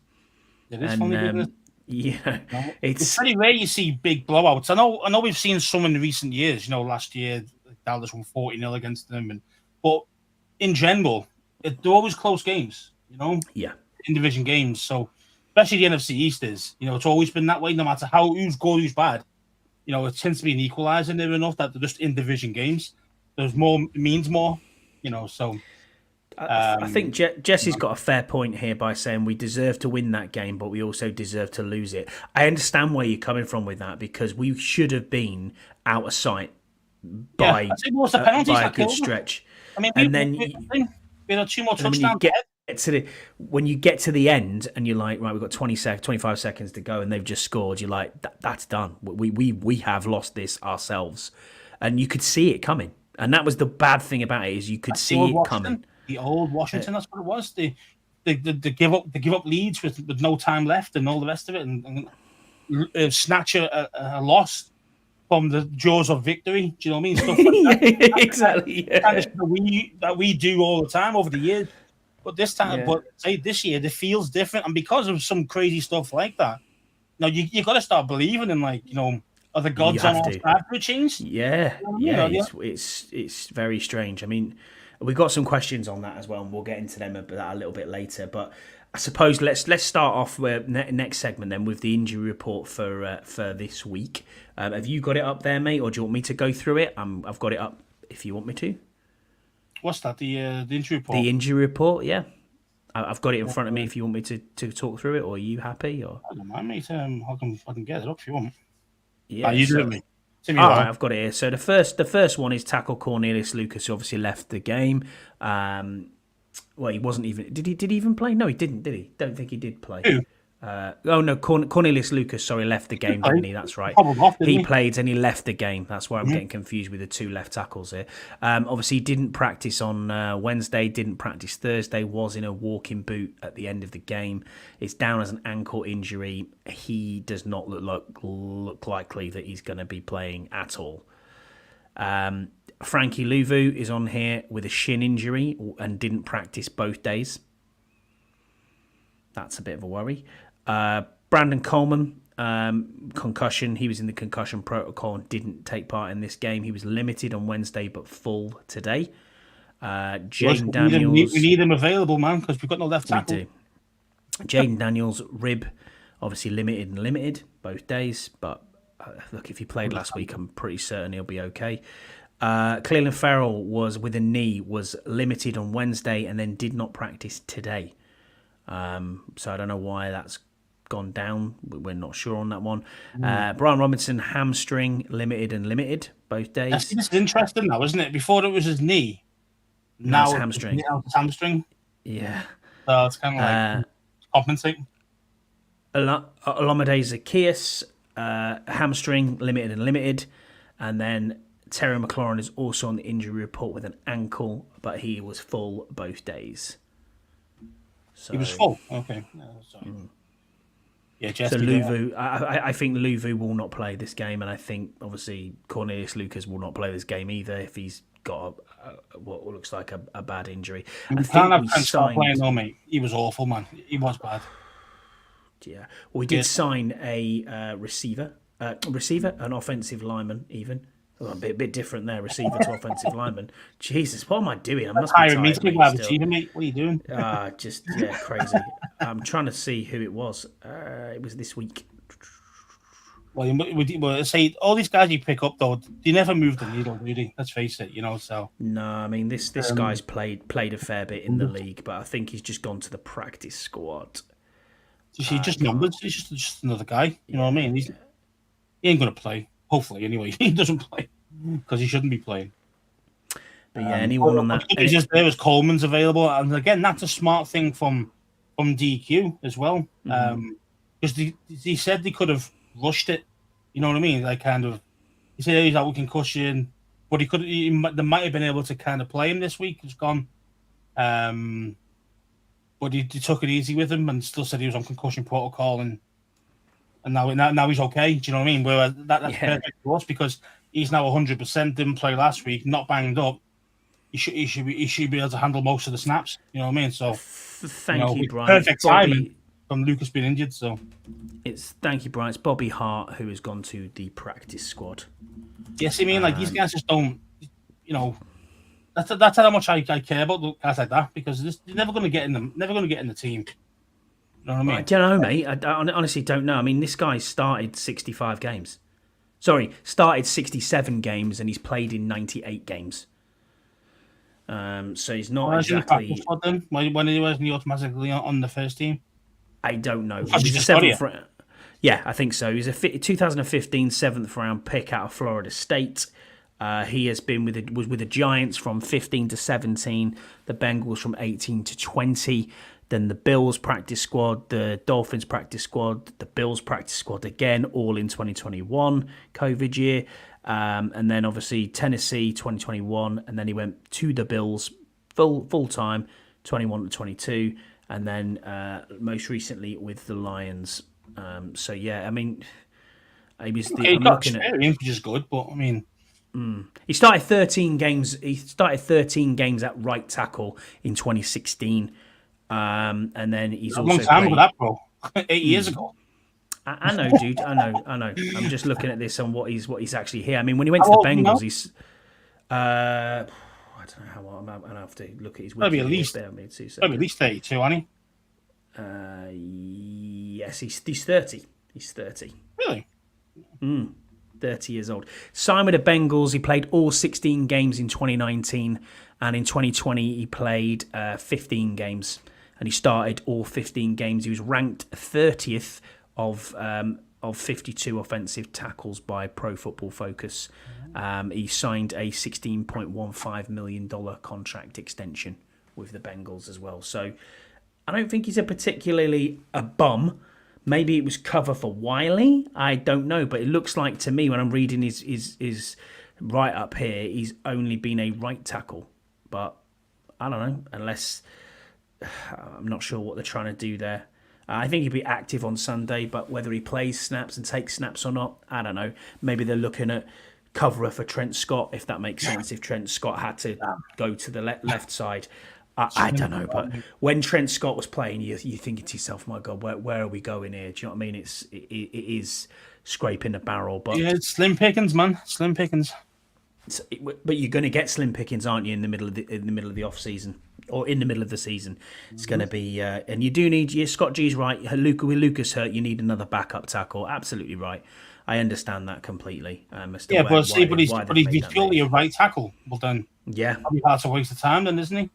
It is family business. Yeah, it's very rare you see big blowouts. I know we've seen some in recent years. Last year Dallas won 40-0 against them, but in general, they're always close games. Yeah, in division games. So especially the NFC East is, it's always been that way. No matter who's good, who's bad, it tends to be an equalizer near enough that they're just in division games. There's more means more, So I think Jesse's got a fair point here by saying we deserve to win that game, but we also deserve to lose it. I understand where you're coming from with that because we should have been out of sight by a good stretch. I mean, we had 2 more touchdowns. When you get to the end and you're like, right, we've got 25 seconds to go and they've just scored, you're like, that's done. We have lost this ourselves. And you could see it coming. And that was the bad thing about it, is you could see it coming. The old Washington, that's what it was. They give up leads with no time left and all the rest of it, and snatch a loss from the jaws of victory. Do you know what I mean? Stuff like that. Exactly. Yeah. Kind of that we do all the time over the years. But this time, this year, it feels different, and because of some crazy stuff like that, you got to start believing in, are the gods on our side for a change? Yeah. It's very strange. I mean, we've got some questions on that as well, and we'll get into them a little bit later. But I suppose let's start off with next segment then with the injury report for this week. Have you got it up there, mate, or do you want me to go through it? I've got it up if you want me to. What's that? The injury report? The injury report, yeah. I've got it in front of me if you want me to talk through it, or are you happy? Or I don't mind, mate. I can get it up if you want. Yeah, you do it, mate. All right, I've got it here. So the first one is tackle Cornelius Lucas, who obviously left the game. Well, he wasn't even. Did he even play? No, he didn't. Did he? Don't think he did play. Who? Cornelius Lucas, left the game, didn't he? That's right. He played and he left the game. That's why I'm getting confused with the two left tackles here. Obviously, he didn't practice on Wednesday, didn't practice Thursday, was in a walking boot at the end of the game. It's down as an ankle injury. He does not look likely that he's going to be playing at all. Frankie Louvu is on here with a shin injury and didn't practice both days. That's a bit of a worry. Brandon Coleman, concussion. He was in the concussion protocol and didn't take part in this game. He was limited on Wednesday but full today. Jaden Daniels. We need him available, man, because we've got no left tackle. We do. Jaden Daniels, rib, obviously limited both days. But look, if he played last week, I'm pretty certain he'll be okay. Cleland Farrell was with a knee, was limited on Wednesday and then did not practice today. So I don't know why that's gone down. We're not sure on that one. Brian Robinson, hamstring, limited both days. This is interesting now, isn't it? Before it was his knee. Now it's hamstring. It's hamstring. Yeah. So it's kind of like compensating. Olamide Zacchaeus, hamstring, limited. And then Terry McLaurin is also on the injury report with an ankle, but he was full both days. So, he was full. Okay. Yeah, Jesse. So Louvu, I think Louvu will not play this game, and I think obviously Cornelius Lucas will not play this game either if he's got what looks like a bad injury. I think we signed playing though, mate. He was awful, man. He was bad. Yeah. Well, we did sign a receiver, an offensive lineman, even. A bit different there, receiver to offensive lineman. Jesus, what am I doing? I must be tired, mate. What are you doing? Crazy. I'm trying to see who it was. It was this week. Well, say all these guys you pick up though, they never move the needle, do they? Let's face it, So No, I mean this um, guy's played a fair bit in the league, but I think he's just gone to the practice squad. you see, just Can't. numbers. He's just another guy. You know what I Yeah, mean? yeah. He ain't gonna play. Hopefully, anyway, he doesn't play because he shouldn't be playing. But yeah, anyone on But that? the good news is there is Coleman's available, and again, that's a smart thing from DQ as well. Because he said they could have rushed it. You know what I mean? Like kind of, he said he's out with concussion, but they might have been able to kind of play him this week. It's gone. But he took it easy with him and still said he was on concussion protocol, and now he's okay. Do you know what I mean? Whereas that's perfect for us because he's now 100%. Didn't play last week, not banged up. He should be able to handle most of the snaps. You know what I mean? So Thank you, Brian. perfect timing from Lucas being injured. So thank you, Brian. It's Bobby Hart who has gone to the practice squad. yes, I mean like these guys just don't. That's how much I care about guys like that because they're never going to get in them. Never going to get in the team. You know what I mean? I don't know, mate. I honestly don't know. I mean, this guy started 65 games. Sorry, started 67 games and he's played in 98 games. So he's not exactly. When wasn't he automatically on the first team? I don't know. He He's a seventh. Yeah, I think so. He's a 2015 seventh round pick out of Florida State. He has been was with the Giants from 15 to 17, the Bengals from 18 to 20, then the Bills practice squad, the Dolphins practice squad, the Bills practice squad again, all in 2021 COVID year. And then obviously Tennessee 2021, and then he went to the Bills full time 21 to 22, and then most recently with the Lions. So yeah, I mean, he was I'm looking at which is good, but I mean. He started 13 games. He started 13 games at right tackle in 2016, and then he's a also long time played, ago, that bro, 8 years ago. I know, dude. I know. I'm just looking at this on what he's actually here. I mean, when he went to the Bengals, he's I don't know how old. I'm gonna have to look at his wiki. Maybe at least 32, hasn't he? Yes, he's 30. He's 30. Really? 30 years old. Signed with the Bengals. He played all 16 games in 2019, and in 2020 he played 15 games, and he started all 15 games. He was ranked 30th of 52 offensive tackles by Pro Football Focus. He signed a $16.15 million contract extension with the Bengals as well. So I don't think he's particularly a bum. Maybe it was cover for Wiley. I don't know, but it looks like to me when I'm reading his right up here, he's only been a right tackle. But I don't know, unless I'm not sure what they're trying to do there. I think he'd be active on Sunday, but whether he plays snaps and takes snaps or not, I don't know. Maybe they're looking at cover for Trent Scott, if that makes sense. If Trent Scott had to go to the left side. I don't know, but when Trent Scott was playing, you're thinking to yourself, "My God, where are we going here?" Do you know what I mean? It is scraping the barrel, but yeah, it's slim pickings, man, slim pickings. But you're going to get slim pickings, aren't you? In the middle of the off season or in the middle of the season, it's going to be, and you do need. Scott G's right. With Lucas hurt, you need another backup tackle. Absolutely right. I understand that completely. But he's purely a right tackle. Well then, probably hard to waste the time, then, isn't he?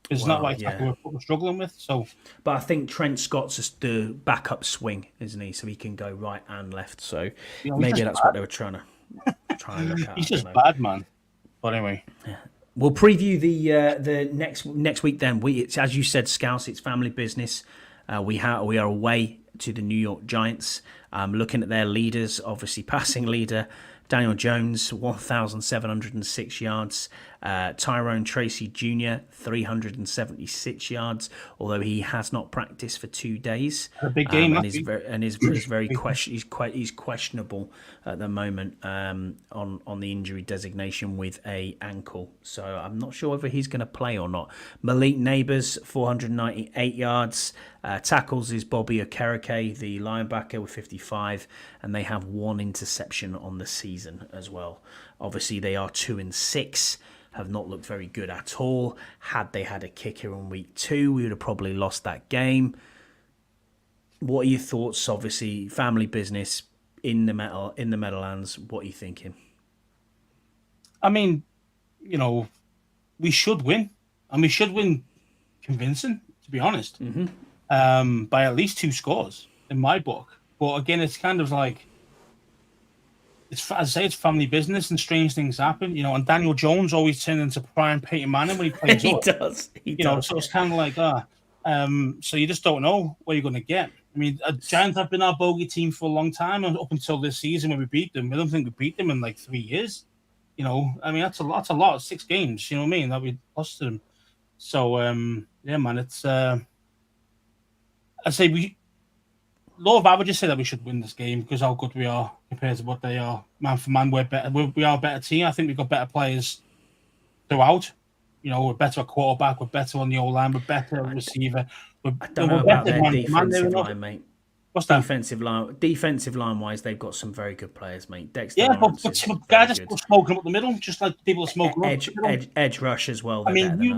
It's not like we're struggling with. So, but I think Trent Scott's just the backup swing, isn't he? So he can go right and left. So maybe that's what they were trying to look at. He's just bad, man. But anyway, we'll preview the next week. Then it's, as you said, Scouse. It's family business. We are away to the New York Giants. Looking at their leaders, obviously passing leader Daniel Jones, 1,706 yards. Tyrone Tracy Jr., 376 yards, although he has not practiced for 2 days. A big game, and is very he's questionable at the moment on the injury designation with a ankle. So I'm not sure whether he's going to play or not. Malik Neighbors, 498 yards. Tackles is Bobby Okereke, the linebacker, with 55, and they have 1 interception on the season as well. Obviously, they are 2-6. Have not looked very good at all. Had they had a kicker in week 2, we would have probably lost that game. What are your thoughts? Obviously, family business. in the Meadowlands. What are you thinking? I mean, we should win, and we should win convincing, to be honest, by at least 2 scores in my book. But again, it's kind of like, as I say, it's family business and strange things happen, and Daniel Jones always turns into prime Peyton Manning when he plays He up. does. He does. So it's kind of like, so you just don't know what you're going to get. I mean, Giants have been our bogey team for a long time, and up until this season when we beat them, I don't think we beat them in like 3 years. I mean, that's a lot, 6 games, you know what I mean, that we lost to them. So, yeah, man, it's, I say law of averages say that we should win this game because how good we are compared to what they are. Man for man, we're better. We are a better team. I think we've got better players throughout. We're better at quarterback. We're better on the O-line. We're better at receiver. I don't know about their defensive line, mate. What's that? Defensive line wise, they've got some very good players, mate. Dexter Lawrence but guys just smoking up the middle, just like people are smoking edge rush as well. I mean, you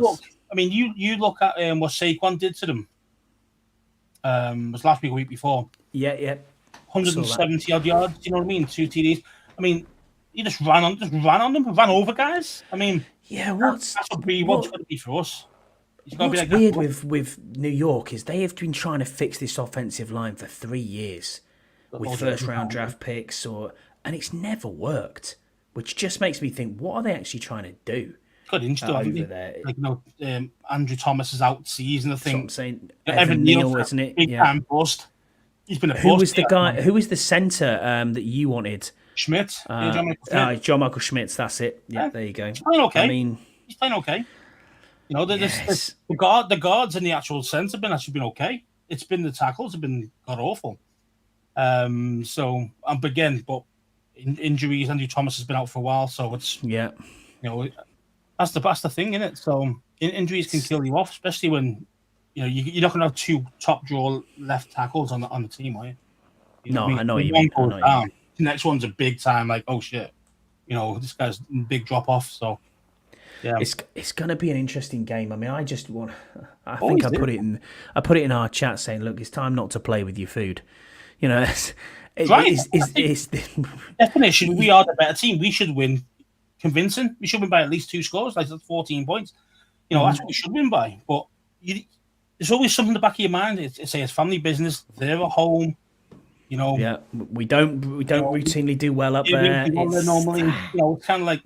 look at what Saquon did to them. Was last week or week before. Yeah. 170 odd yards. Do you know what I mean? 2 TDs. I mean, he just ran on them, ran over guys. I mean, that's what he wants to be for us. What's weird with New York is they have been trying to fix this offensive line for 3 years with first-round draft picks, and it's never worked, which just makes me think, what are they actually trying to do? Got injured over there. Like, Andrew Thomas is out season. I think. That's what I'm saying. Evan Neal, isn't it? Big time bust. He's been a Who was the guy? Who was the center that you wanted? Schmidt. John Michael Schmitz. That's it. Yeah, there you go. He's playing okay. I mean, he's playing okay. The guards and the actual center have actually been okay. It's been the tackles have been god awful. But injuries. Andrew Thomas has been out for a while, so it's that's the thing, isn't it? So injuries can kill you off, especially when you're not going to have 2 top draw left tackles on the team, are you? I know what you mean. The next one's a big time, like, oh shit, this guy's big drop off. So yeah, it's going to be an interesting game. I mean, I put it in our chat saying, look, it's time not to play with your food. It's definition. We are the better team. We should win convincing. We should win by at least 2 scores, like 14 points. That's what we should win by. But there's always something in the back of your mind. It's family business. They're at home. Yeah, we don't routinely do well up there. Normally, it's kind of like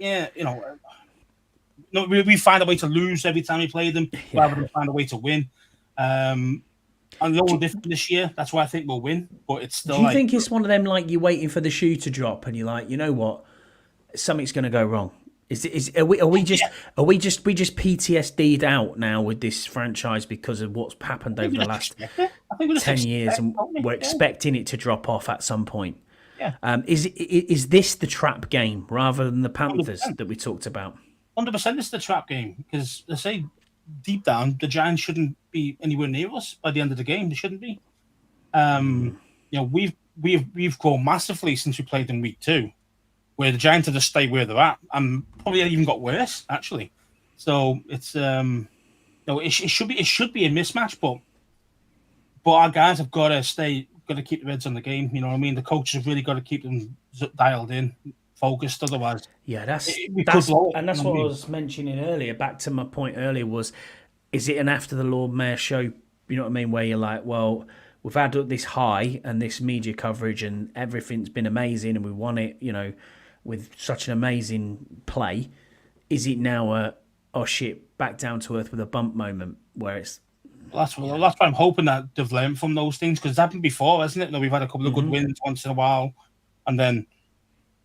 we find a way to lose every time we play them, rather than find a way to win. And the only difference this year, that's why I think we'll win. But it's still. Do you think it's one of them like you're waiting for the shoe to drop and you're like, you know what, something's going to go wrong? Are we just PTSD'd out now with this franchise because of what's happened over the last 10 years, and we're expecting it to drop off at some point? Yeah. Is this the trap game rather than the Panthers 100%. That we talked about? 100% it's the trap game because they say deep down the Giants shouldn't be anywhere near us by the end of the game. They shouldn't be. We've grown massively since we played in week 2. Where the Giants have just stayed where they're at, and probably even got worse actually. So it's it should be a mismatch, but our guys have got to keep their heads on the game. You know what I mean? The coaches have really got to keep them dialed in, focused. Otherwise, that's what I was mentioning earlier. Back to my point earlier is it an after the Lord Mayor show? You know what I mean? Where you're like, well, we've had this high and this media coverage and everything's been amazing and we won it, with such an amazing play. Is it now back down to earth with a bump moment where it's... That's why I'm hoping that they've learned from those things, because it's happened before, hasn't it? We've had a couple of good wins once in a while, and then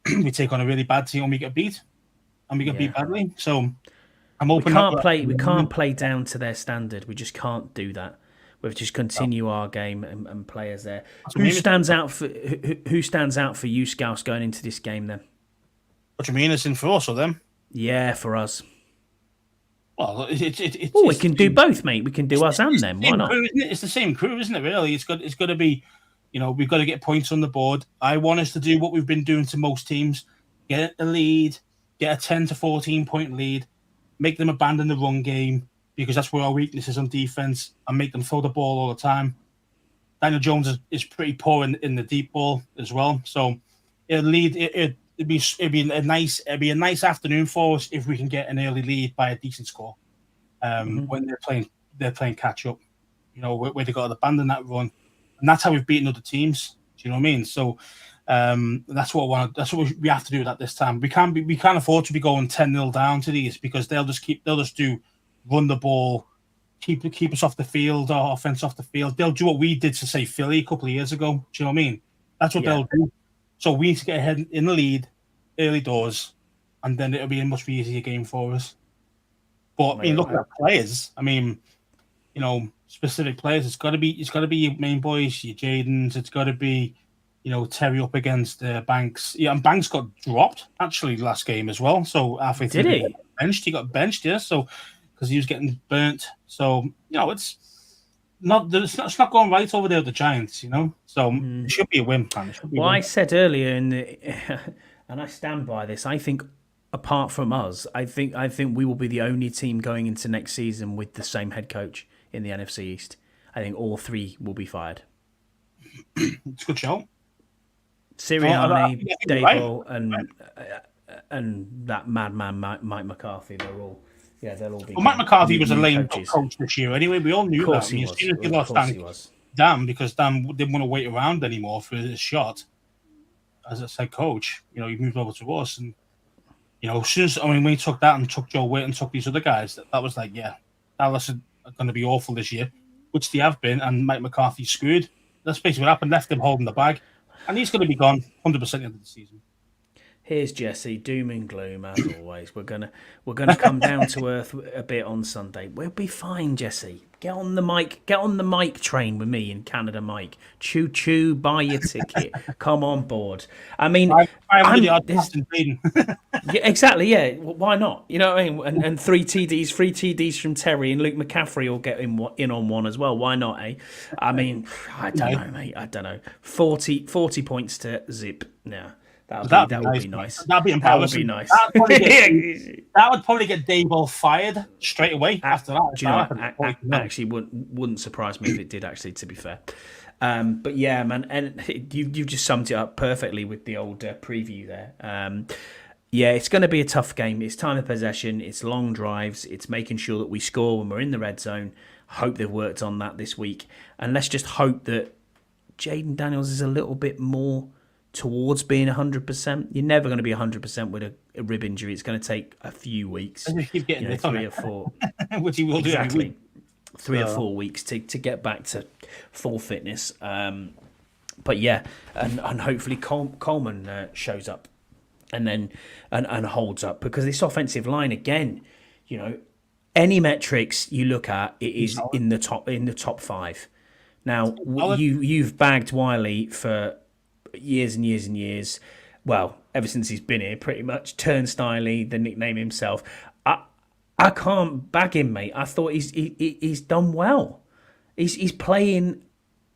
we take on a really bad team and we get beat, beat badly. So I'm hoping we can't play down to their standard. We just can't do that. We've just continue our game and players there. Who stands out for you, Scouse, going into this game then? What do you mean? It's in for us or them? Yeah, for us. Well, we can do both, mate. We can do us and them. Why not? Crew, it's the same crew, isn't it? Really, it's got to be. We've got to get points on the board. I want us to do what we've been doing to most teams: get a lead, get a 10 to 14 point lead, make them abandon the run game because that's where our weakness is on defense, and make them throw the ball all the time. Daniel Jones is pretty poor in the deep ball as well. So it'd be a nice afternoon for us if we can get an early lead by a decent score. When they're playing catch up, where they got to abandon that run, and that's how we've beaten other teams. Do you know what I mean? So that's what we have to do that this time. We can't afford to be going 10-0 down to these, because they'll just run the ball, keep us off the field, or offense off the field. They'll do what we did to, say, Philly a couple of years ago. Do you know what I mean? That's what they'll do. So we need to get ahead in the lead early doors, and then it'll be a much easier game for us. But I mean, look at players. I mean, specific players. It's got to be your main boys, your Jadens. It's got to be, Terry up against Banks. Yeah, and Banks got dropped actually last game as well. So halfway through, he got benched. Yeah, so because he was getting burnt. So it's not going right over there with the Giants. So it should be a win, man. I said earlier and I stand by this. I think, apart from us, I think we will be the only team going into next season with the same head coach in the NFC East. I think all three will be fired. It's a good show. Sirianni, Dable, and that madman Mike McCarthy. They'll all be. Well, Mike McCarthy was a lame coach this year. Anyway, we all knew that. He lost Dan because Dan didn't want to wait around anymore for his shot as a head coach. He moved over to us, and as soon as when he took that and took Joe Witt and took these other guys, that was like, Dallas are going to be awful this year, which they have been, and Mike McCarthy screwed. That's basically what happened. Left him holding the bag, and he's going to be gone 100% at the end of the season. Here's Jesse, doom and gloom as always. We're gonna come down to earth a bit on Sunday. We'll be fine, Jesse. Get on the mic train with me in Canada, Mike. Choo choo, buy your ticket. Come on board. I mean, yeah, exactly. Yeah, why not? You know what I mean? And three TDs from Terry, and Luke McCaffrey will get in on one as well. Why not? I mean, I don't know, mate. I don't know. 40 points to zip. Yeah. That would be nice. That'd be embarrassing. That would be nice. That would probably get Dayball fired straight away after that. Do you know, actually wouldn't surprise me if it did, actually, to be fair. But yeah, man, and you've just summed it up perfectly with the old preview there. Yeah, it's going to be a tough game. It's time of possession. It's long drives. It's making sure that we score when we're in the red zone. Hope they've worked on that this week. And let's just hope that Jaden Daniels is a little bit more towards being 100%. You're never going to be 100% with a rib injury. It's going to take a few weeks. And you keep getting 3 or 4. Which he will do every week. 3 or 4 weeks to get back to full fitness. But yeah, and hopefully Coleman shows up and then and holds up, because this offensive line, again, any metrics you look at, it is in the top 5. Now you've bagged Wiley for years and years and years. Well, ever since he's been here, pretty much. Turnstile, the nickname himself. I can't bag him, mate. I thought he's done well. He's playing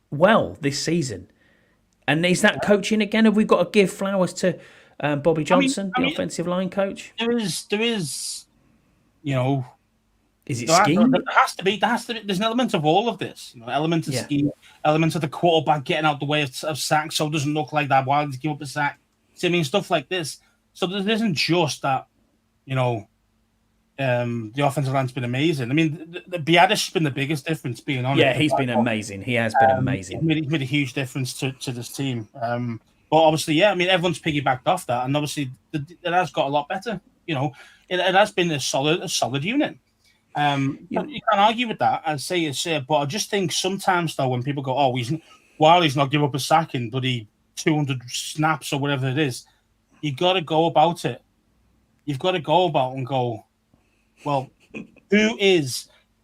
well this season. And is that coaching again? Have we got to give flowers to Bobby Johnson, the offensive line coach? There is, Is it scheme? There has to be. There's an element of all of this. Elements of scheme, elements of the quarterback getting out the way of sacks, so it doesn't look like that while he's give up a sack. So, I mean, stuff like this. So there isn't just that, the offensive line's been amazing. I mean, the Biadish's been the biggest difference, being honest. Yeah, he's been amazing. He has been amazing. He's made a huge difference to this team. But obviously, I mean, everyone's piggybacked off that, and obviously it has got a lot better. It has been a solid unit. You can't argue with that. I'd say it's but I just think sometimes, though, when people go, while he's not give up a sack in bloody 200 snaps or whatever it is, you got to go about it. You've got to go about and go, well,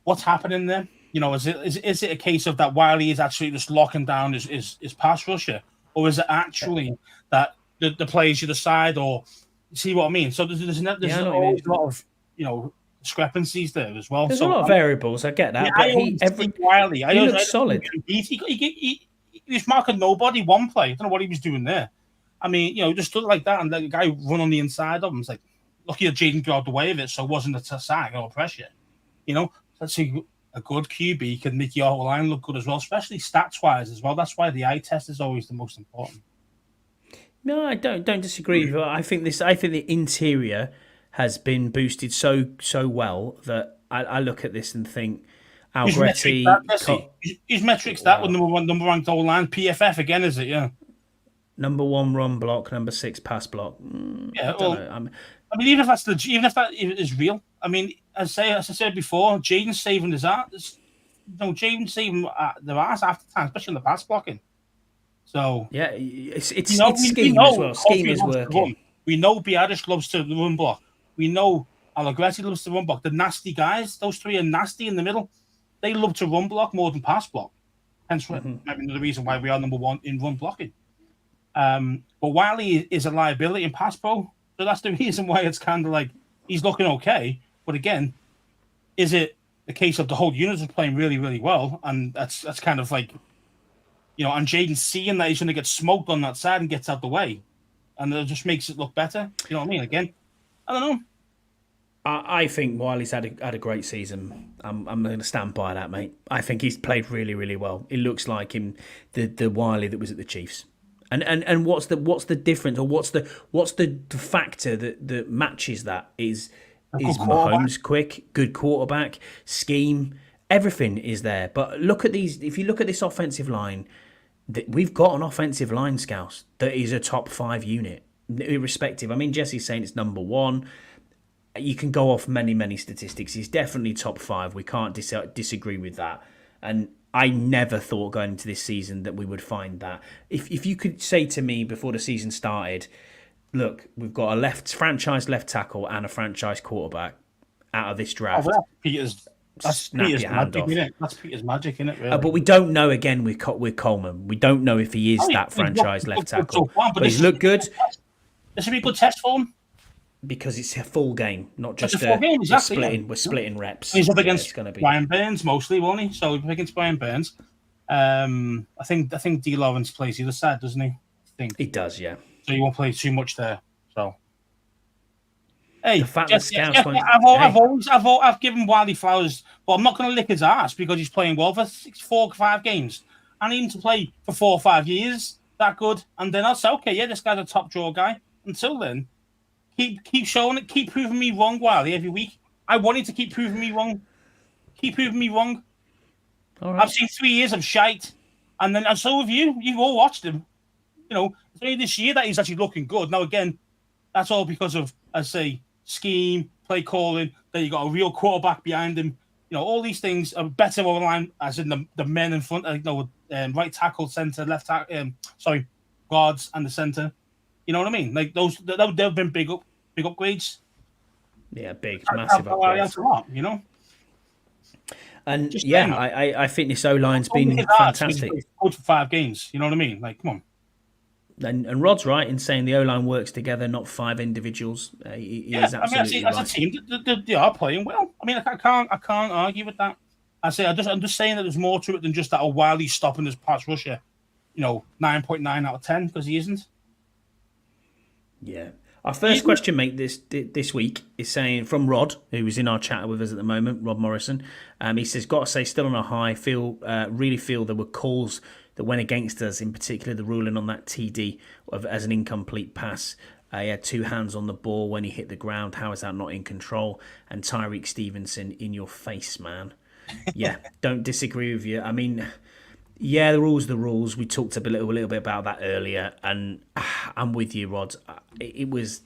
what's happening there? Is it a case of that Wiley is actually just locking down his pass rusher, or is it actually that the players either side, or see what I mean? So there's always a lot of discrepancies there as well. There's a lot of variables. I get that. Yeah, but Wiley, he looks solid. He was marking nobody one play. I don't know what he was doing there. I mean, just stood like that and let the guy run on the inside of him. It's like, lucky that Jaden got out the way of it, so it wasn't a sack or pressure. Let's see. a good QB can make your line look good as well, especially stats wise as well. That's why the eye test is always the most important. No, I don't disagree with you. I think the interior has been boosted so well that I look at this and think His metrics Algretti, that, Jesse. His metrics that was number one goal line, PFF again, is it? Yeah. number 1 run block, number 6 pass block. Yeah. I don't Well, know. I mean, even if that is real, I mean, as I said before, Jaden's saving his ass. Jaden's saving their ass after time, especially in the pass blocking. So Yeah, it's we scheme know as well. Scheme Coffey is loves to working. run. We know Biadish loves to run block. We know Allegretti loves to run block. The nasty guys, those three are nasty in the middle. They love to run block more than pass block. Hence, maybe the reason why we are number one in run blocking. But Wiley is a liability in pass pro, so that's the reason why it's kind of like he's looking okay. But again, is it a case of the whole unit is playing really, really well, and that's kind of like, and Jaden seeing that he's going to get smoked on that side and gets out the way, and it just makes it look better. You know what I mean? Again, I don't know. I think Wiley's had a great season. I'm going to stand by that, mate. I think he's played really, really well. It looks like him, the Wiley that was at the Chiefs. And what's the difference, or what's the factor that matches that is Mahomes quick, good quarterback, scheme, everything is there. But look at these. If you look at this offensive line, we've got an offensive line, Scouse, that is a top 5 unit, irrespective. I mean, Jesse's saying it's number 1. You can go off many statistics. He's definitely top 5. We can't disagree with that. And I never thought going into this season that we would find that. If you could say to me before the season started, look, we've got a franchise left tackle and a franchise quarterback out of this draft. Oh, that's Peter's magic, isn't it? That's Peter's magic, isn't it? Really? But we don't know again with Coleman. We don't know if he is that franchise left tackle. But he's looked good. This would be a good test for him. Because it's a full game, not just we're splitting reps. He's up against Brian Burns mostly, won't he? So he's against Brian Burns. I think D. Lawrence plays the other side, doesn't he? I think he does, yeah. So he won't play too much there. So hey, the fact that Scouts I've given Wiley flowers, but I'm not going to lick his ass because he's playing well for 4 or 5 games. I need him to play for 4 or 5 years that good, and then I'll say, okay, yeah, this guy's a top draw guy. Until then. Keep showing it. Keep proving me wrong, Wiley, every week. I want you to keep proving me wrong. Keep proving me wrong. All right. I've seen 3 years of shite, and so have you. You've all watched him. It's only this year that he's actually looking good. Now, again, that's all because of, I say, scheme, play calling. That you got a real quarterback behind him. All these things are better online, as in the men in front. Right tackle, center, left tackle. Guards and the center. You know what I mean? Like they've been big upgrades. Yeah, massive upgrades. And I think this O-line's been fantastic. Good for 5 games. You know what I mean? Like, come on. And Rod's right in saying the O-line works together, not 5 individuals. He is absolutely right. As a team, they are playing well. I mean, I can't argue with that. I'm just saying that there's more to it than just that. While he's stopping his pass rusher, 9.9 out of 10 because he isn't. Yeah. Our first question, mate, this week is saying from Rod, who is in our chat with us at the moment, Rod Morrison. He says, "Got to say, still on a high. Really feel there were calls that went against us. In particular, the ruling on that TD as an incomplete pass. He had 2 hands on the ball when he hit the ground. How is that not in control? And Tyreek Stevenson, in your face, man." Yeah, don't disagree with you. I mean. Yeah, the rules. We talked a little bit about that earlier, and I'm with you, Rod. It was,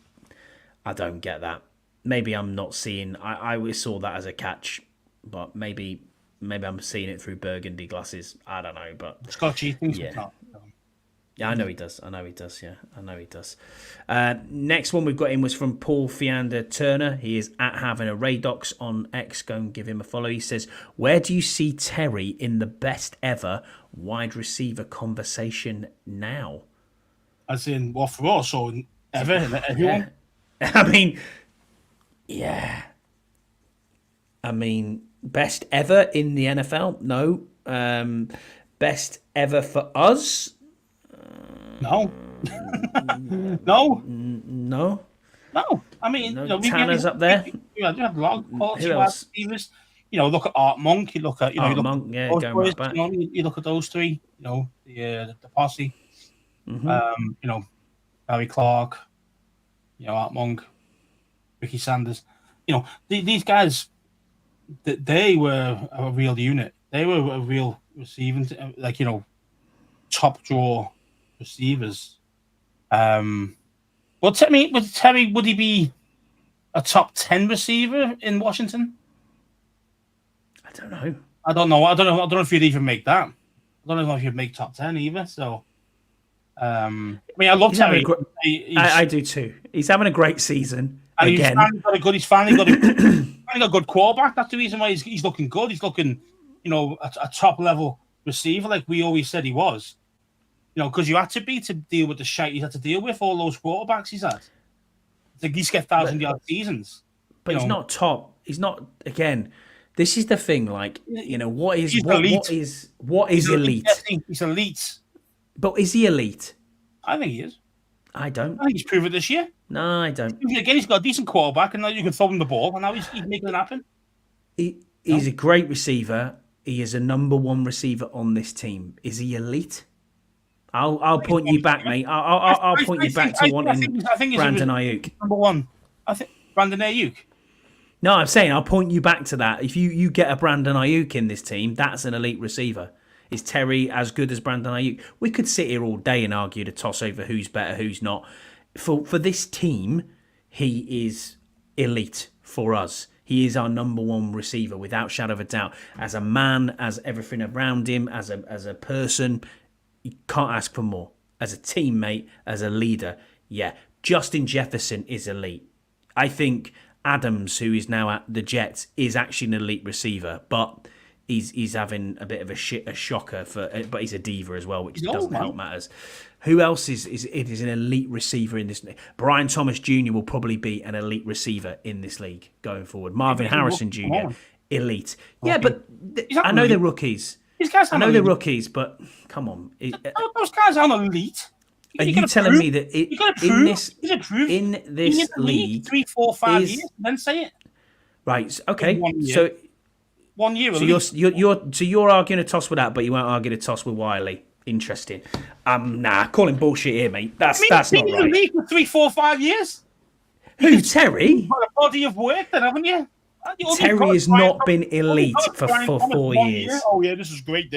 I don't get that. Maybe I'm not seeing. I always saw that as a catch, but maybe I'm seeing it through burgundy glasses. I don't know, but Scotchy thinks yeah. Yeah, I know he does. Yeah, I know he does. Next one we've got in was from Paul Fiander Turner. He is at Having a Radox on X. Go and give him a follow. He says, "Where do you see Terry in the best ever wide receiver conversation now?" As in, what for us or ever? Everyone? Yeah. I mean, best ever in the NFL? No. Best ever for us? No. No. I mean, Tanner's up there. We have a lot of quality receivers. look at Art Monk. You look at you Art look Monk, at going those boys. right back. You look at those three. The posse. Barry Clark. Art Monk, Ricky Sanders. These guys. They were a real unit. They were a real receiving, top draw receivers. But Terry, would he be a top 10 receiver in Washington? I don't know. I don't know if you'd even make that. I don't know if you'd make top 10 either. So, I love Terry. I do too. He's having a great season. And again. He's finally got a good quarterback. That's the reason why he's looking good. He's looking, a top level receiver like we always said he was. Because you had to be to deal with the shite he's had to deal with, all those quarterbacks he's had. Like he's got 1,000-yard seasons. But he's not top. He's not, again, this is the thing, what is elite? He's elite. But is he elite? I think he is. I don't. I think he's proven it this year. No, I don't. Again, he's got a decent quarterback, and now you can throw him the ball, and now he's making it happen. He's a great receiver. He is a number one receiver on this team. Is he elite? I'll point you back, mate. I'll point you back to wanting Brandon Ayuk. Number one. I think Brandon Ayuk. No, I'm saying I'll point you back to that. If you get a Brandon Ayuk in this team, that's an elite receiver. Is Terry as good as Brandon Ayuk? We could sit here all day and argue the toss over who's better, who's not. For this team, he is elite for us. He is our number one receiver, without shadow of a doubt. As a man, as everything around him, as a person, you can't ask for more. As a teammate, as a leader, yeah. Justin Jefferson is elite. I think Adams, who is now at the Jets, is actually an elite receiver, but he's having a bit of a shocker but he's a diva as well, which doesn't help matters. Who else is an elite receiver in this league? Brian Thomas Jr. will probably be an elite receiver in this league going forward. Marvin Harrison Jr. elite. Yeah, but I know they're rookies. These guys I know they're rookies, but come on. Those guys aren't elite. Are you telling me that in this league, 3, 4, 5 years, then say it? Right. Okay. So 1 year. So you're arguing a toss with that, but you won't argue a toss with Wiley. Interesting. Calling bullshit here, mate. That's not right. You've been in the league for 3, 4, 5 years. Who, Terry? You've got a body of work, then, haven't you? Terry has not been elite for 4 years. Oh yeah, this is great.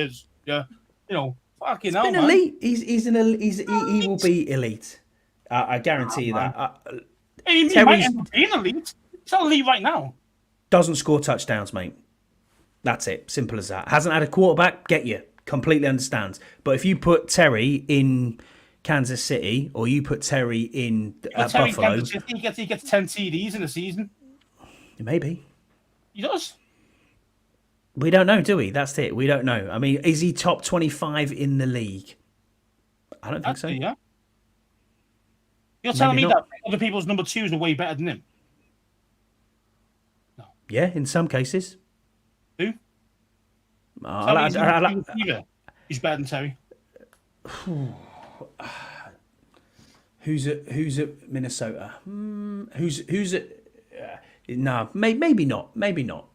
Fucking hell, man. Elite. He will be elite. I guarantee you that. He might end up being elite. He's not elite right now. Doesn't score touchdowns, mate. That's it. Simple as that. Hasn't had a quarterback. Get you. Completely understands. But if you put Terry in Kansas City or you put Terry in Buffalo, he gets 10 TDs in a season. Maybe he does. We don't know, do we? That's it. We don't know. I mean, is he top 25 in the league? I don't think so. Yeah. You're telling me that other people's number twos are way better than him? No. Yeah, in some cases. Who? He's better than Terry. Who's at Minnesota? Who's at? No, maybe not. Maybe not.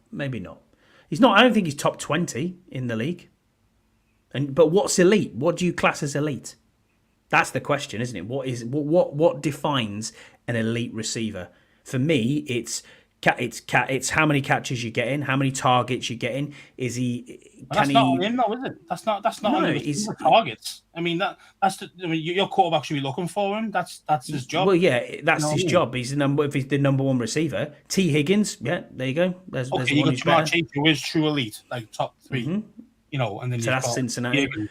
He's not. I don't think he's top 20 in the league. But what's elite? What do you class as elite? That's the question, isn't it? What defines an elite receiver? For me, it's how many catches you're getting, how many targets you're getting. Is he? That's not on him, though, is it? That's not on the targets. I mean, your quarterback should be looking for him. That's his job. Well, yeah, that's his job. He's if he's the number one receiver. T. Higgins, yeah, there you go. There's one you got who's Jamar better. Chase, who is true elite, like top 3. Mm-hmm. And then so that's Cincinnati. Higgins.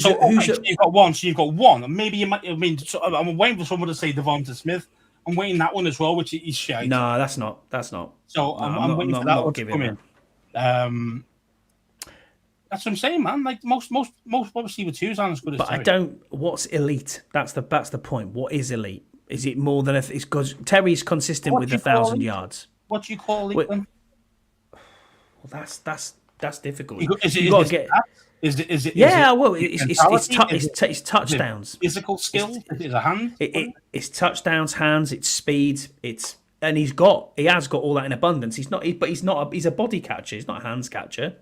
So you've got one. So you've got one. Maybe you might. I mean, I'm waiting for someone to say Devonta Smith. I'm waiting that one as well, which is shite. No, that's not. So I'm waiting for that one to come in. That's what I'm saying, man. Like most wide receiver twos aren't as good as. But Terry. I don't. What's elite? That's the point. What is elite? Is it more than it's because Terry's consistent with 1,000 yards? What do you call elite then? Well, that's difficult. Is it? Yeah, well, it's touchdowns. Physical skill. Is it a hand? It's touchdowns, hands. It's speed. It's and he has got all that in abundance. He's a body catcher. He's not a hands catcher.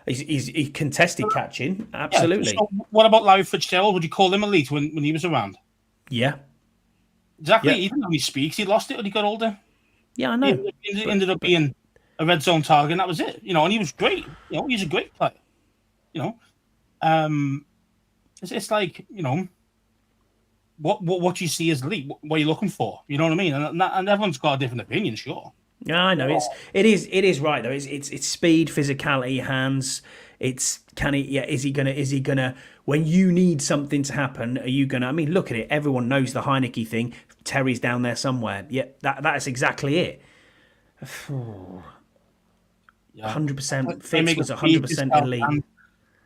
He's contested catching, absolutely. Yeah. So what about Larry Fitzgerald? Would you call him elite when he was around? Yeah. Exactly. Yeah. He didn't know he speaks. He lost it when he got older. Yeah, I know. He ended up being a red zone target, and that was it. And he was great. He's a great player. It's like what you see as elite. What you're looking for. You know what I mean? And everyone's got a different opinion, sure. Yeah, I know. It is right though. It's speed, physicality, hands. Is he gonna when you need something to happen, are you gonna? I mean, look at it. Everyone knows the Heineke thing. Terry's down there somewhere. Yeah, that's exactly it. 100%. Fitz was 100% elite.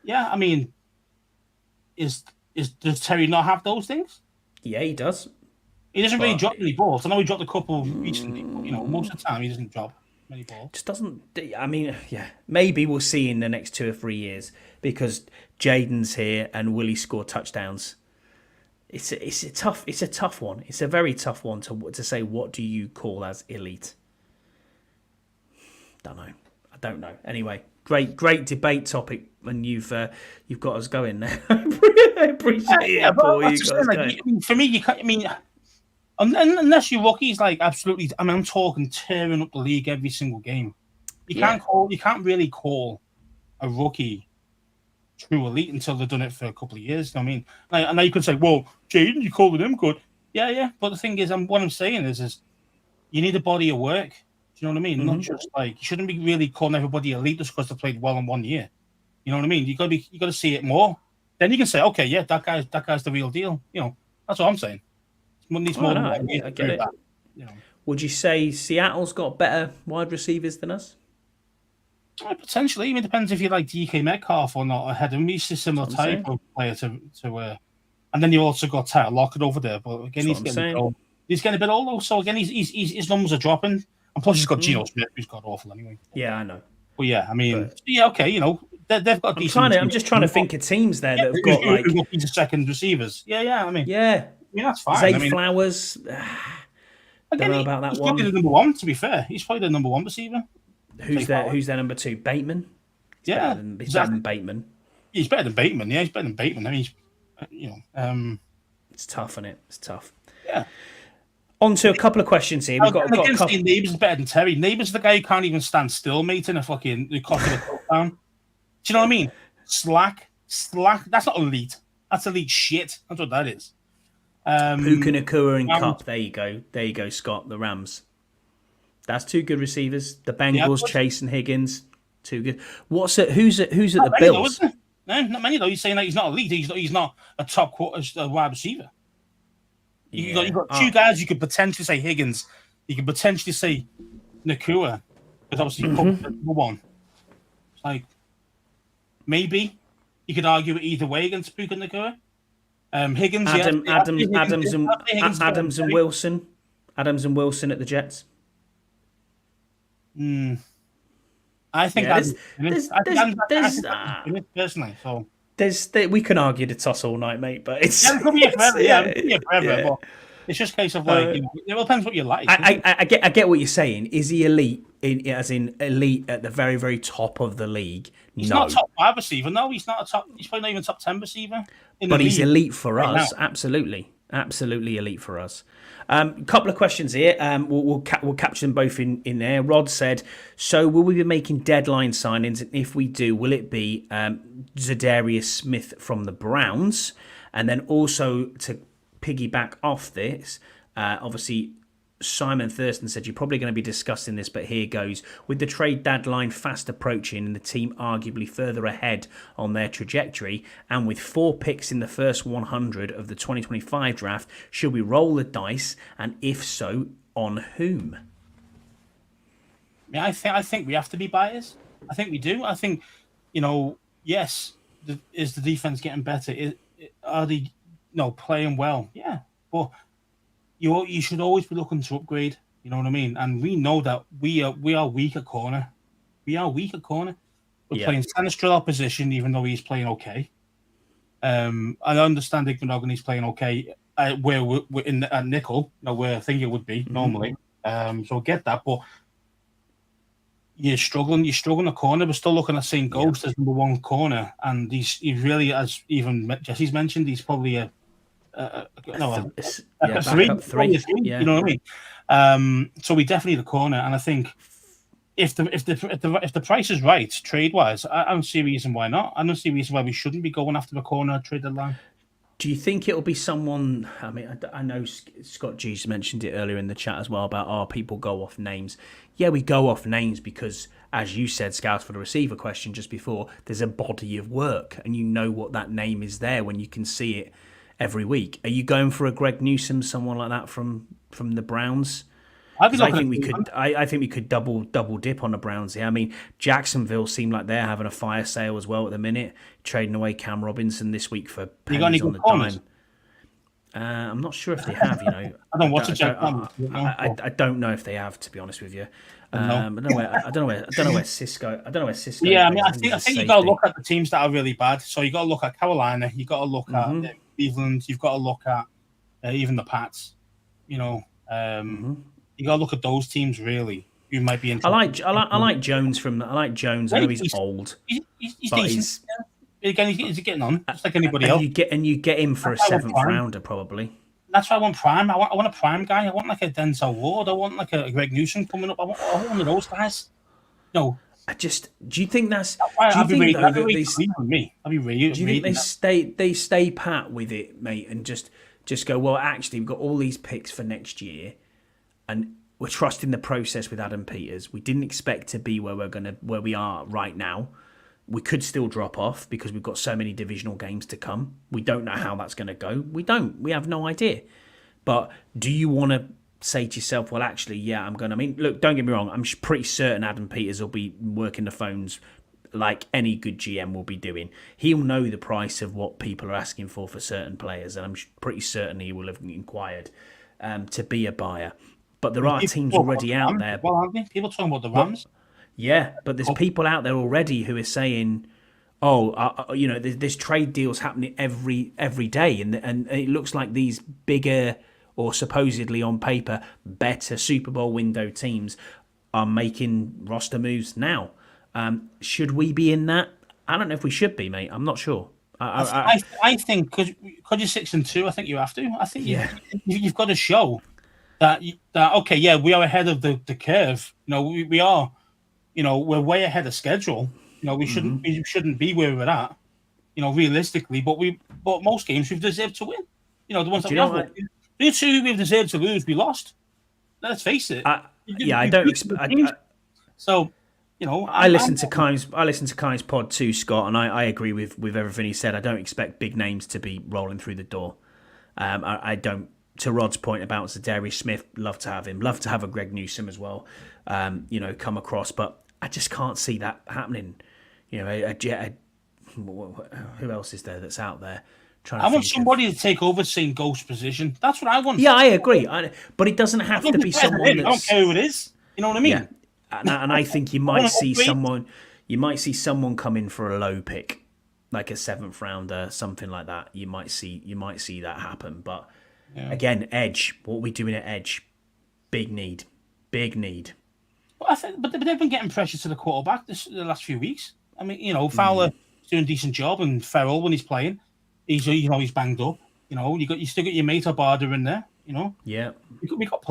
Yeah, I mean, does Terry not have those things? Yeah, he does. He doesn't really drop many balls. I know he dropped a couple recently, but most of the time he doesn't drop many balls. Just doesn't. I mean, yeah, maybe we'll see in the next 2 or 3 years because Jaden's here and will he score touchdowns? It's a tough one. It's a very tough one to say. What do you call as elite? I don't know. Anyway, great debate topic, and you've got us going there. I appreciate it. Paul, you got us going. For me, you can't. I mean. Unless your rookie's like absolutely, I mean, I'm talking tearing up the league every single game. You can't really call a rookie true elite until they've done it for a couple of years. You know what I mean, I know you could say, "Well, Jaden, you called him good." Yeah. But the thing is, what I'm saying is you need a body of work. Do you know what I mean? Not just like you shouldn't be really calling everybody elite just because they played well in 1 year. You know what I mean? You got to see it more. Then you can say, "Okay, yeah, that guy's the real deal." That's what I'm saying. I get it. Would you say Seattle's got better wide receivers than us? Potentially. I mean, it depends if you like DK Metcalf or not ahead of him. He's a similar type of player to and then you also got Tyler Lockett over there. But again, he's getting a bit old. So again, his numbers are dropping. And plus, he's got Geno Smith, who's got awful anyway. Yeah, I know. Well, yeah, I mean, okay, they've got decent. I'm just trying to think of teams there that have got like these second receivers. Yeah, I mean, that's fine. Zay Flowers. Don't know about that he's one. Probably the number one. To be fair, he's probably the number one receiver. Who's their number two? Bateman. He's better than Bateman. He's better than Bateman. Yeah, he's better than Bateman. I mean, it's tough, isn't it? It's tough. Yeah. On to a couple of questions here. We've got a couple. Neighbours is better than Terry. Neighbours is the guy who can't even stand still, mate, in a fucking cost of a touchdown. Do you know what I mean? Slack. That's not elite. That's elite shit. That's what that is. Puka Nakua and Cup. There you go, Scott. The Rams. That's two good receivers. The Bengals, Chase and Higgins, two good. Who's at the Bills? Though, no, not many though. He's saying that he's not elite. He's not a top wide receiver. You've got two guys. You could potentially say Higgins. You could potentially say Nakua, because obviously number one. It's like maybe you could argue it either way against Puka Nakua. Higgins, Adams and Wilson. Adams and Wilson at the Jets. I think personally. So we can argue the toss all night, mate. But it's forever. But it's just a case of like it depends what you like. I get what you're saying. Is he elite? As in elite at the very, very top of the league? He's not a top 5 receiver. No, he's not a top. He's probably not even top 10 receiver. But he's elite for us. Absolutely elite for us. Couple of questions here. We'll capture them both in there. Rod said, so will we be making deadline signings? And if we do, will it be Zadarius Smith from the Browns? And then also to piggyback off this, obviously Simon Thurston said you're probably going to be discussing this, but here goes. With the trade deadline fast approaching and the team arguably further ahead on their trajectory, and with 4 picks in the first 100 of the 2025 draft, should we roll the dice? And if so, on whom? Yeah, I think we have to be biased. I think we do. I think, yes, is the defense getting better? Are they playing well? Yeah, but you should always be looking to upgrade. You know what I mean? And we know that we are weak at corner. We're playing Sinister opposition, even though he's playing okay. I understand Igbenogany's playing okay where we're in at nickel, where I think it would be normally. So I get that, but you're struggling a corner. We're still looking at St. Ghost as number one corner, and he's really, as even Jesse's mentioned, he's probably a backup three. You know what I mean? So we definitely need a corner, and I think if the price is right trade wise, I don't see a reason why not. I don't see a reason why we shouldn't be going after the corner trade deadline. Do you think it'll be someone? I mean, I know Scott G's mentioned it earlier in the chat as well about people go off names. Yeah, we go off names because, as you said, Scouts for the Receiver question just before, there's a body of work and you know what that name is there when you can see it every week. Are you going for a Greg Newsome, someone like that from the Browns? I think we could. I think we could double dip on the Browns here. I mean, Jacksonville seem like they're having a fire sale as well at the minute, trading away Cam Robinson this week for pennies on the dime. I'm not sure if they have. You know, I don't watch it. I don't know if they have, to be honest with you. I don't know where Cisco. Yeah, I mean, I think you got to look at the teams that are really bad. So you got to look at Carolina. You got to look at Cleveland. You've got to look at even the Pats. You know. You got to look at those teams really. You might be interested. I like Jones I know he's old. He's decent. Again, he's getting on just like anybody else. You get him for a 7th rounder probably. That's why I want prime. I want a prime guy. I want like a Denzel Ward. I want like a Greg Newsome coming up. I want one of those guys. No. Do you think that's? I'll be really. Do you think they stay pat with it, mate, and just go? Well, actually, we've got all these picks for next year. And we're trusting the process with Adam Peters. We didn't expect to be where we are right now. We could still drop off because we've got so many divisional games to come. We don't know how that's going to go. We have no idea. But do you want to say to yourself, well, actually, yeah, I'm going to... I mean, look, don't get me wrong. I'm pretty certain Adam Peters will be working the phones like any good GM will be doing. He'll know the price of what people are asking for certain players, and I'm pretty certain he will have inquired to be a buyer. But there are teams already out there. Well, aren't they? People talking about the Rams. Yeah, but there's people out there already who are saying, there's trade deals happening every day, and it looks like these bigger or supposedly on paper better Super Bowl window teams are making roster moves now. Should we be in that? I don't know if we should be, mate. I'm not sure. I think because you're 6-2, I think you have to. I think you've got to show that okay, yeah, we are ahead of the curve. You know, we are. You know, we're way ahead of schedule. You know, we shouldn't be where we're at. You know, realistically, but most games we've deserved to win. You know, the ones that we have. The two we've deserved to lose, we lost. Let's face it. I don't expect. So, you know, I listened to Kai's pod too, Scott, and I agree with everything he said. I don't expect big names to be rolling through the door. I don't. To Rod's point about Zadarius Smith, love to have him. Love to have a Greg Newsome as well. Come across, but I just can't see that happening. You know, who else is there that's out there? I want somebody to take over St. Ghost's position. That's what I want. Yeah, I agree. But it doesn't have to be someone. I don't care who it is. You know what I mean? Yeah. And I think you might see someone. You might see someone come in for a low pick, like a 7th rounder, something like that. You might see that happen. But again, edge. What are we doing at edge? Big need. Well, but they've been getting pressure to the quarterback the last few weeks. I mean, you know, Fowler's doing a decent job, and Ferrell when he's playing, he's banged up. You know, you still got your mate Abada in there. You know, we got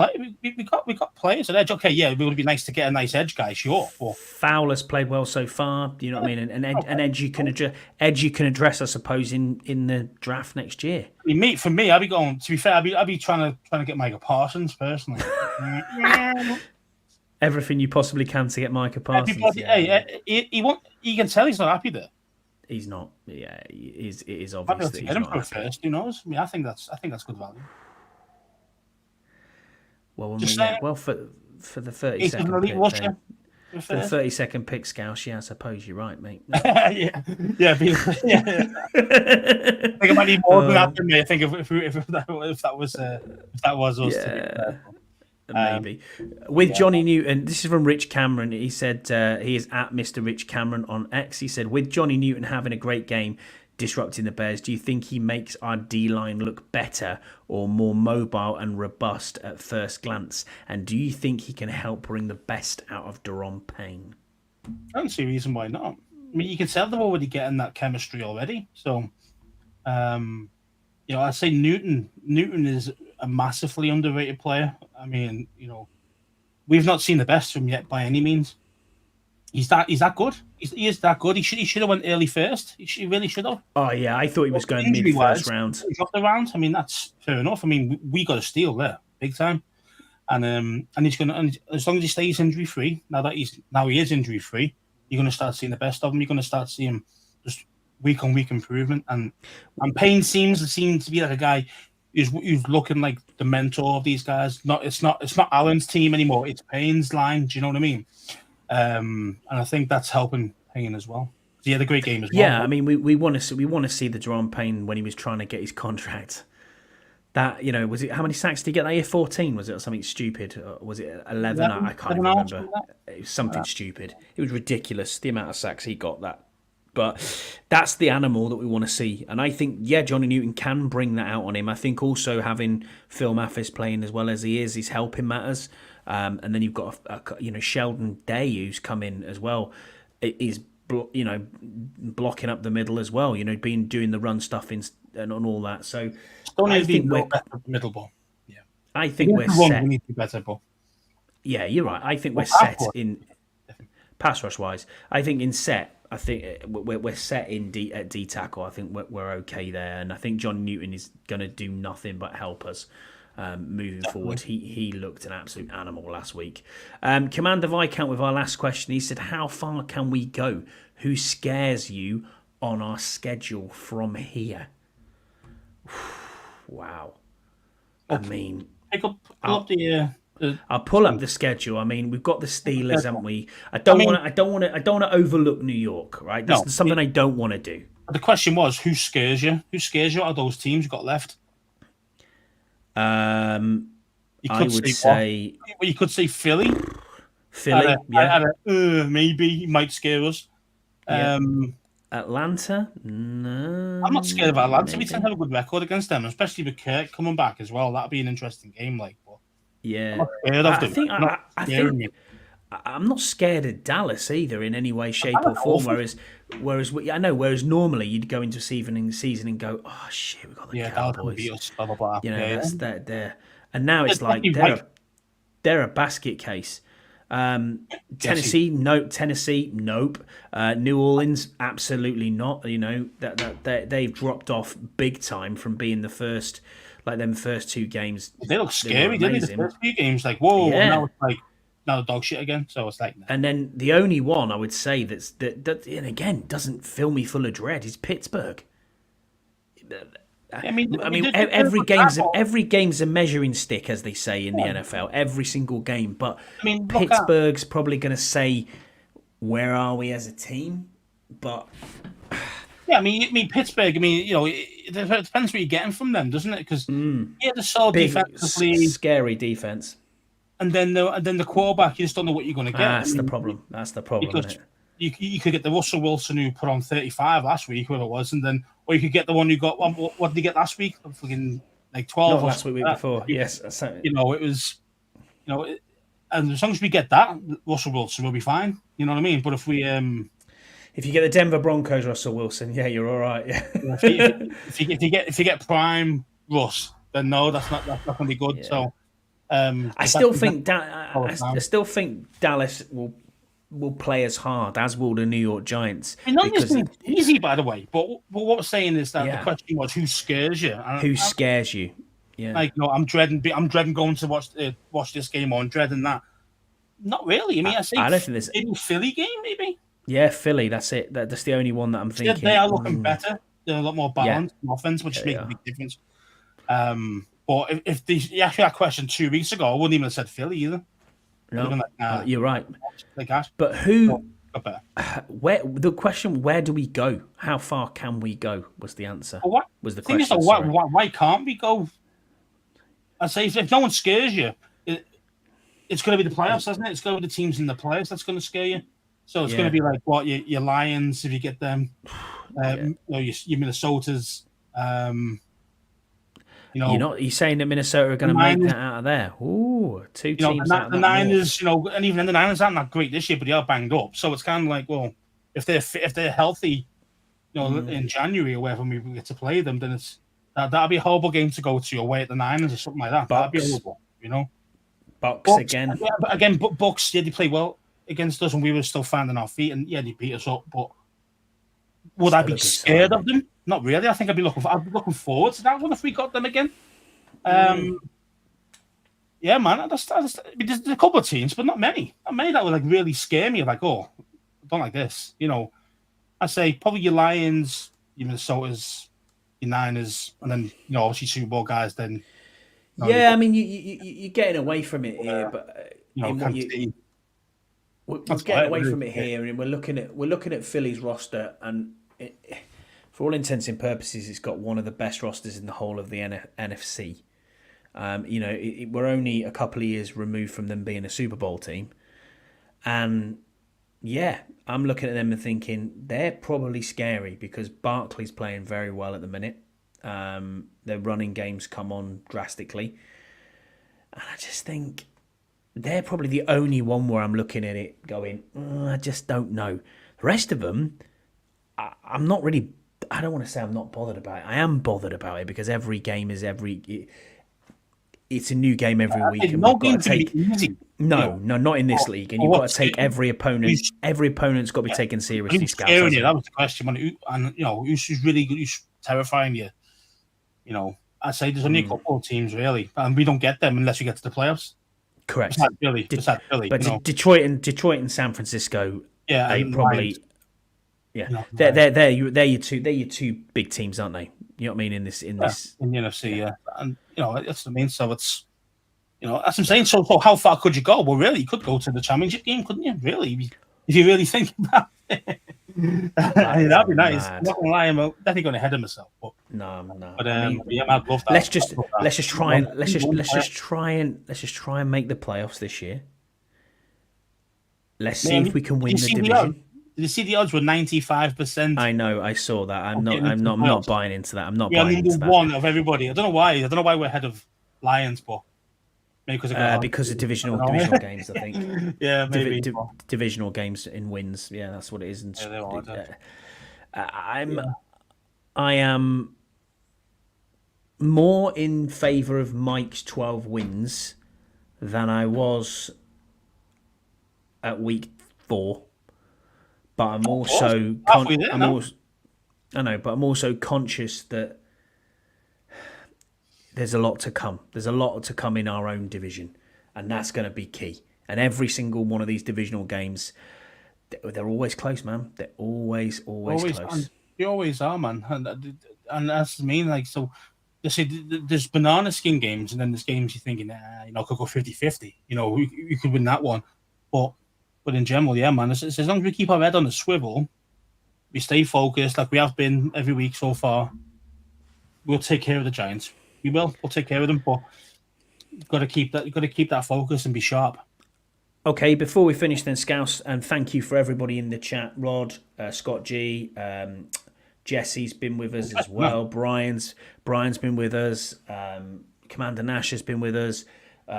players at edge. Okay, yeah, it would be nice to get a nice edge guy, sure. But Fowler's played well so far. You know what I mean? And edge you can address, I suppose, in the draft next year. I mean, for me, I'd be going. To be fair, I'd be trying to get Micah Parsons personally. Everything you possibly can to get Micah Parsons. He can tell he's not happy there. He's not. Yeah, it is obvious that he's not happy. First, who knows? I mean, I think that's good value. Well, for the 30-second pick, for the 30-second pick, Scouse, yeah, I suppose you're right, mate. yeah. I think I might need more than that from me. I think if that was us. Yeah. Maybe. With Johnny Newton, this is from Rich Cameron. He said he is at Mr. Rich Cameron on X. He said, with Johnny Newton having a great game, disrupting the Bears. Do you think he makes our D-line look better or more mobile and robust at first glance? And do you think he can help bring the best out of Daron Payne? I don't see a reason why not. I mean, you can tell they're already getting that chemistry already. So, I'd say Newton. Newton is a massively underrated player. I mean, we've not seen the best from him yet by any means. He's that good. He is that good. He should have went early first. He really should have. Oh yeah, I thought he was going mid first round. He dropped the round. I mean, that's fair enough. I mean, we got a steal there, big time. And he's gonna, and as long as he stays injury free, now he is injury free, you're gonna start seeing the best of him. You're gonna start seeing just week on week improvement. And Payne seems to be like a guy who's looking like the mentor of these guys. It's not Allen's team anymore. It's Payne's line. Do you know what I mean? And I think that's helping Payne as well. He had a great game as well. Yeah, I mean, we want to see the Daron Payne when he was trying to get his contract. That, was it, how many sacks did he get that year? 14, was it, or something stupid? Or was it 11? I can't even remember. It was something stupid. It was ridiculous, the amount of sacks he got that. But that's the animal that we want to see. And I think, Johnny Newton can bring that out on him. I think also having Phil Mathis playing as well as he is helping matters. And then you've got, Sheldon Day who's come in as well. Is blocking up the middle as well. Doing the run stuff and on all that. So I think we're better at the middle ball. Yeah, I think we're set. We need to be better, but yeah, you're right. I think we're set in pass rush wise. I think in set. I think we're set in at D tackle. I think we're okay there, and I think John Newton is going to do nothing but help us. Moving forward, he looked an absolute animal last week. Commander Viscount with our last question. He said, "How far can we go? Who scares you on our schedule from here?" Wow. I mean, pull up the. I'll pull up the schedule. I mean, we've got the Steelers, haven't we? I don't want to overlook New York, right? That's something I don't want to do. The question was, who scares you? Who scares you out of those teams you got left? I would say. Well, you could say Philly. Philly, maybe he might scare us. Yeah. Atlanta? No. I'm not scared of Atlanta. Maybe. We tend to have a good record against them, especially with Kirk coming back as well. That'd be an interesting game, but yeah. I think I'm not scared of Dallas either in any way, shape, or form. Whereas normally you'd go into season and go, oh shit, we got the Cowboys. Us, blah, blah, blah. That's there. And now it's like they're a basket case. Tennessee, nope. Tennessee, nope. New Orleans, absolutely not. That they've dropped off big time from being the first. Like them first two games, they look scary, didn't they? The first few games, like whoa, now it's like dog shit again. So it's like, and then the only one I would say that and again doesn't fill me full of dread is Pittsburgh. I mean, every game's a measuring stick, as they say in the NFL. Every single game, but Pittsburgh's probably going to say, "Where are we as a team?" But yeah, I mean, Pittsburgh. I mean, it depends what you're getting from them, doesn't it? Because they're solid defensively, scary defense, and then the quarterback, you just don't know what you're going to get. That's the problem. That's the problem. Because you could get the Russell Wilson who put on 35 last week, whoever it was, and then or you could get the one who got what did he get last week? Fucking like 12 last week before. Yes, it was. And as long as we get that, Russell Wilson will be fine. You know what I mean? But if you get the Denver Broncos, Russell Wilson, yeah, you're all right. Yeah. if you get prime Russ, then no, that's not going to be good. Yeah. So, I still think Dallas will play as hard as will the New York Giants. I mean, this is easy, by the way. But what we're saying is that the question was, who scares you? Who scares you? Yeah. Like, I'm dreading going to watch this game, or I'm dreading that. Not really. I mean, I don't think there's maybe Philly game, maybe. Yeah, Philly. That's it. That's the only one that I'm thinking. They are looking better. They're a lot more balanced in offense, which makes a big difference. But if you asked me that question 2 weeks ago, I wouldn't even have said Philly either. No, you're right. Like that. But who? Where the question? Where do we go? How far can we go? Was the answer? Well, was the question? Why can't we go? I say if no one scares you, it's going to be the playoffs, isn't it? It's going to be the teams in the playoffs that's going to scare you. So it's going to be like your Lions if you get them. your Minnesotas. You're saying that Minnesota are going to make that out of there? Ooh, two teams out of the that Niners. And even then the Niners aren't that great this year, but they are banged up. So it's kind of like, well, if they're healthy, in January or wherever we get to play them, then that'd be a horrible game to go to away at the Niners or something like that. That'd be horrible, Bucks again. Again, Bucks, they play well against us, and we were still finding our feet, and they beat us up. But would I be scared of them? Not really. I think I'd be looking forward to that one if we got them again. Yeah, man. There's a couple of teams, but not many. Not many that would like really scare me. Like, oh, I don't like this. I say probably your Lions, your Minnesotas, your Niners, and then obviously Super Bowl guys. Then I mean you're getting away from it here, but we're getting away from it here, and we're looking at Philly's roster, and for all intents and purposes, it's got one of the best rosters in the whole of the NFC. We're only a couple of years removed from them being a Super Bowl team, and I'm looking at them and thinking they're probably scary because Barkley's playing very well at the minute. Their running games come on drastically, and I just think they're probably the only one where I'm looking at it going, I just don't know. The rest of them, I'm not really. I don't want to say I'm not bothered about it. I am bothered about it because every game is it's a new game every week, and we've got to take. No, not in this league, and you've got to take every opponent. Every opponent's got to be taken seriously. Scouts, that was the question. Who's really good? Who's terrifying you? I'd say there's only a couple of teams really, and we don't get them unless we get to the playoffs. Correct. Besides Philly, but Detroit and San Francisco, they probably. Yeah, they're your two big teams, aren't they? You know what I mean in the NFC, and that's what I mean. So it's that's what I'm saying. So how far could you go? Well, really, you could go to the championship game, couldn't you? Really, if you really think about it. That'd be nice. I'm not gonna lie, I'm definitely going to head of myself. But no. But I'd love that. Let's just try and make the playoffs this year. Let's see if we can win the division. Did you see the odds were 95%? I know, I saw that. I'm not buying into that. I'm not buying into that. One of everybody. I don't know why we're ahead of Lions, but maybe because of divisional games, I think. Yeah, maybe divisional games in wins. Yeah, that's what it is. I am more in favour of Mike's 12 wins than I was at week 4. But I'm also I'm also conscious that there's a lot to come. There's a lot to come in our own division, and that's going to be key. And every single one of these divisional games, they're always close, man. They're always close. They always are, man. And that's mean, like, so they say there's banana skin games, and then there's games you're thinking, could go 50-50. We could win that one, But in general, yeah, man, as long as we keep our head on the swivel, we stay focused like we have been every week so far, we'll take care of the Giants. We'll take care of them, but you've got to keep that focus and be sharp. Okay, before we finish then, Scouse, and thank you for everybody in the chat. Rod, Scott G, Jesse's been with us as well. Brian's been with us. Commander Nash has been with us.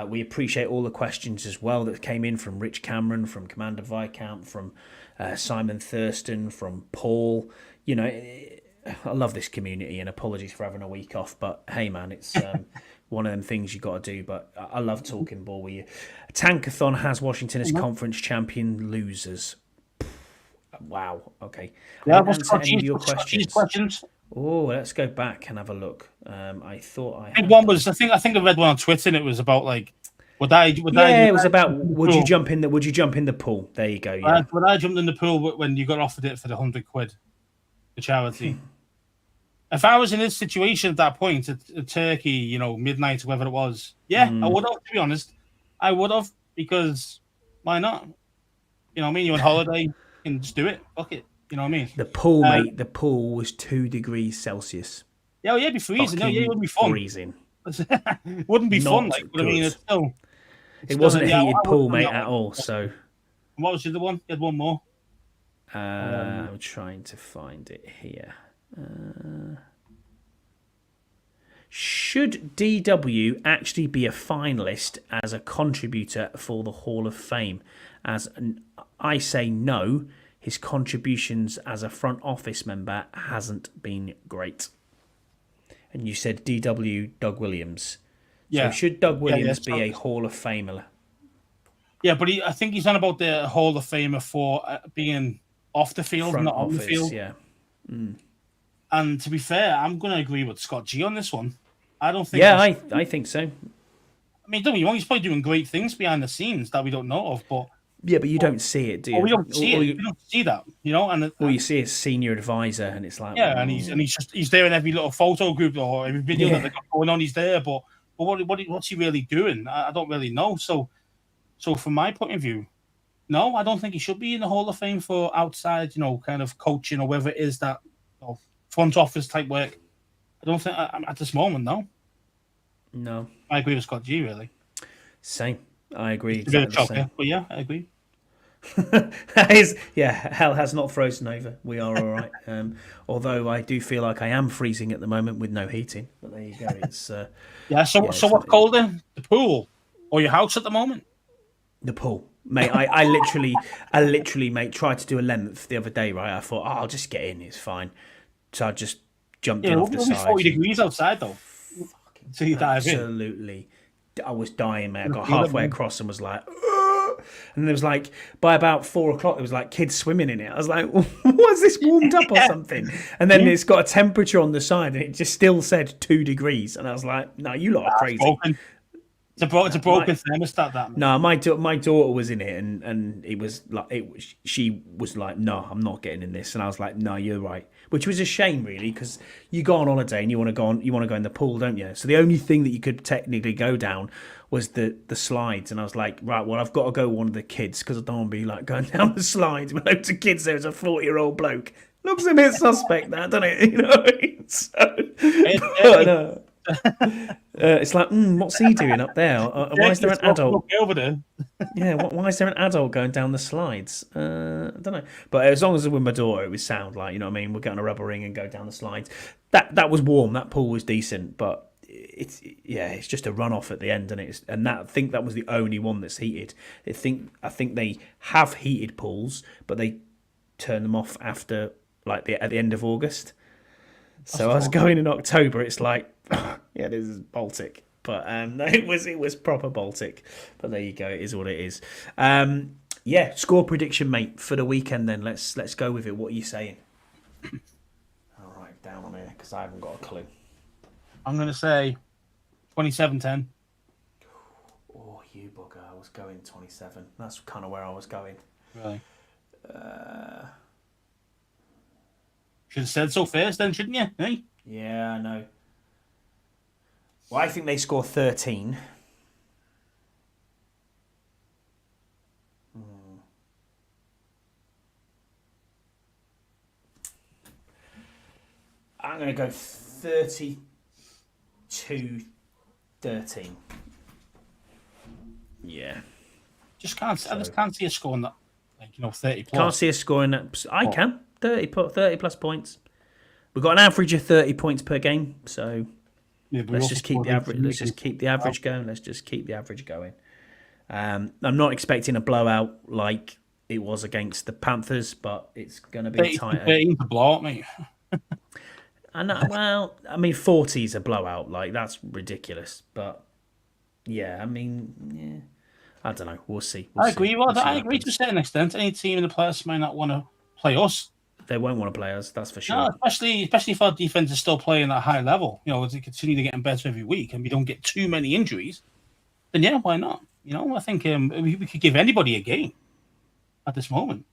We appreciate all the questions as well that came in from Rich Cameron, from Commander Viscount, from Simon Thurston, from Paul. I love this community, and apologies for having a week off, but hey, man, it's one of them things you got to do. But I love talking ball with you. Tankathon has Washington as conference champion losers. Wow. Okay. Yeah, what's any of your questions? Oh, let's go back and have a look. I thought I think one was. I think I read one on Twitter, and it was about like, would you jump in the pool? There you go. Yeah. Would I jumped in the pool when you got offered it for the £100 for charity? If I was in this situation at that point, at Turkey, midnight, whatever it was, I would have. To be honest, I would have, because why not? You're on holiday, you can just do it. Fuck it. You know what I mean? The pool, mate. The pool was 2 degrees Celsius. Yeah, it'd be freezing. It wouldn't be fun. Freezing. It wouldn't be fun. Like, but I mean, it wasn't a heated pool, mate, at all. So, and what was the other one? You had one more. I'm trying to find it here. Should DW actually be a finalist as a contributor for the Hall of Fame? I say no. His contributions as a front office member hasn't been great. And you said DW Doug Williams. Yeah. So should Doug Williams be a Hall of Famer? Yeah, but I think he's on about the Hall of Famer for being off the field, Front not office, on the field. Yeah. And to be fair, I'm going to agree with Scott G on this one. I don't think. Yeah, I think so. I mean, don't get me wrong, he's probably doing great things behind the scenes that we don't know of, but yeah, but you don't see it, do you? we don't see it. We don't see that, And all you see is senior advisor, and it's like and he's there in every little photo group or every video that they got going on. He's there, but what's he really doing? I don't really know. So from my point of view, no, I don't think he should be in the Hall of Fame for outside, kind of coaching or whatever it is that front office type work. I don't think at this moment, no. No, I agree with Scott G. Really, same. I agree. It's a bit of a choker, but yeah, I agree. Hell has not frozen over. We are all right. Although I do feel like I am freezing at the moment with no heating. But there you go. It's So what's colder, the pool or your house at the moment? The pool, mate. I literally, mate, tried to do a length the other day. Right, I thought, I'll just get in. It's fine. So I just jumped in off the side. 40 degrees outside though. So you dive in. Absolutely. I was dying, mate. I got halfway across and was like, "Ugh." And there was like, by about 4 o'clock, there was like kids swimming in it. I was like, was this warmed up or something? And then it's got a temperature on the side and it just still said 2 degrees. And I was like, no, you lot are crazy. Broken. It's a broken thermostat, that. No, my daughter was in it, and it was like she was like, "No, I'm not getting in this," and I was like, "No, you're right," which was a shame, really, because you go on holiday and you want to go in the pool, don't you? So the only thing that you could technically go down was the slides, and I was like, right, well, I've got to go with one of the kids because I don't want to be like going down the slides with loads of kids. There's a 40-year-old bloke. Looks a bit suspect, that, doesn't it? You know what I mean? So, it's like, what's he doing up there? Why is there an adult over there? Yeah, why is there an adult going down the slides? I don't know. But as long as it was with my daughter, it was sound, like, you know what I mean? We'll get on a rubber ring and go down the slides. That was warm. That pool was decent, but it's just a runoff at the end, and I think that was the only one that's heated. I think they have heated pools, but they turn them off after at the end of August. So I was going in October. It's like, yeah, this is Baltic, but no, it was proper Baltic. But there you go. It is what it is. Score prediction, mate, for the weekend. Then let's go with it. What are you saying? I'll write down on here because I haven't got a clue. I'm gonna say 27-10. Oh, you bugger! I was going 27. That's kind of where I was going. Really? Should have said so first, then, shouldn't you? Hey? Yeah, I know. Well, I think they score 13. I'm going to go 32-13. Yeah. I just can't see a score in that, 30 plus. Can't see a score in that. I can. 30 plus points. We've got an average of 30 points per game, so let's just keep the average. Let's just keep the average going. I'm not expecting a blowout like it was against the Panthers, but it's going to be tighter. 13 to blow out, mate. I know. Well, I mean, 40 is a blowout. Like, that's ridiculous. But yeah, I mean, I don't know. We'll see. I agree. I agree to a certain extent. Any team in the playoffs may not want to play us. They won't want to play us, that's for sure. No, especially if our defense is still playing at a high level. As they continue to get better every week, and we don't get too many injuries, then yeah, why not? I think we could give anybody a game at this moment.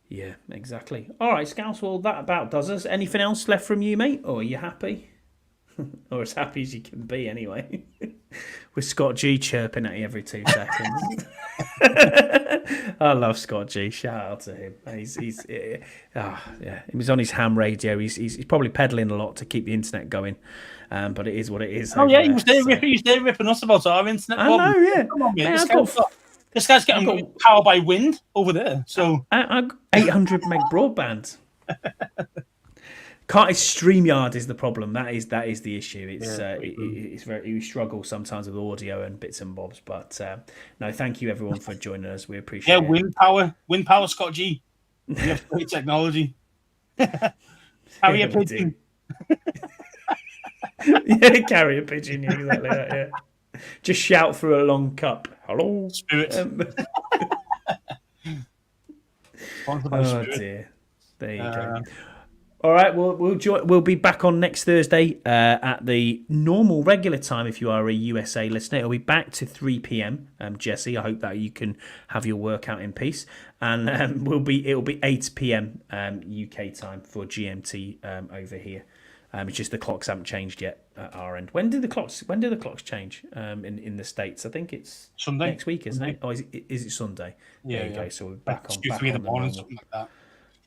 Yeah, exactly. All right, Scouts. Well, that about does us. Anything else left from you, mate? Or are you happy? Or as happy as you can be, anyway. With Scott G chirping at you every 2 seconds. I love Scott G. Shout out to him. He's He was on his ham radio. He's probably peddling a lot to keep the internet going. But it is what it is. Oh yeah, he was there ripping us about our internet. I know. Yeah, Come on, mate. This guy's getting power by wind over there. So I got 800 meg broadband. StreamYard is the problem. That is the issue. It's we struggle sometimes with audio and bits and bobs. But no, thank you everyone for joining us. We appreciate it. Wind power, Scott G. We have great technology. Carrier pigeon. Yeah, carrier pigeon. Yeah, exactly that. Yeah. Just shout through a long cup. Hello, Spirit. Oh dear. There you go. All right, we'll be back on next Thursday at the normal regular time. If you are a USA listener, it'll be back to 3 p.m. Jesse, I hope that you can have your workout in peace, and it'll be 8 p.m. UK time for GMT over here. It's just the clocks haven't changed yet at our end. When do the clocks change in the States? I think it's Sunday next week, isn't it? Oh, is it Sunday? Yeah, there you go. So we're back on 3 in the morning, something like that.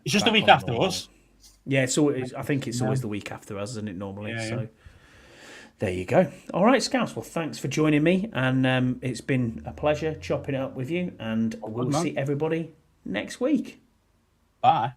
It's just back a week on after normal. us. Yeah, I think it's always the week after us, isn't it, normally? Yeah, so there you go. All right, Scouts. Well, thanks for joining me, and it's been a pleasure chopping it up with you, and we'll see everybody next week. Bye.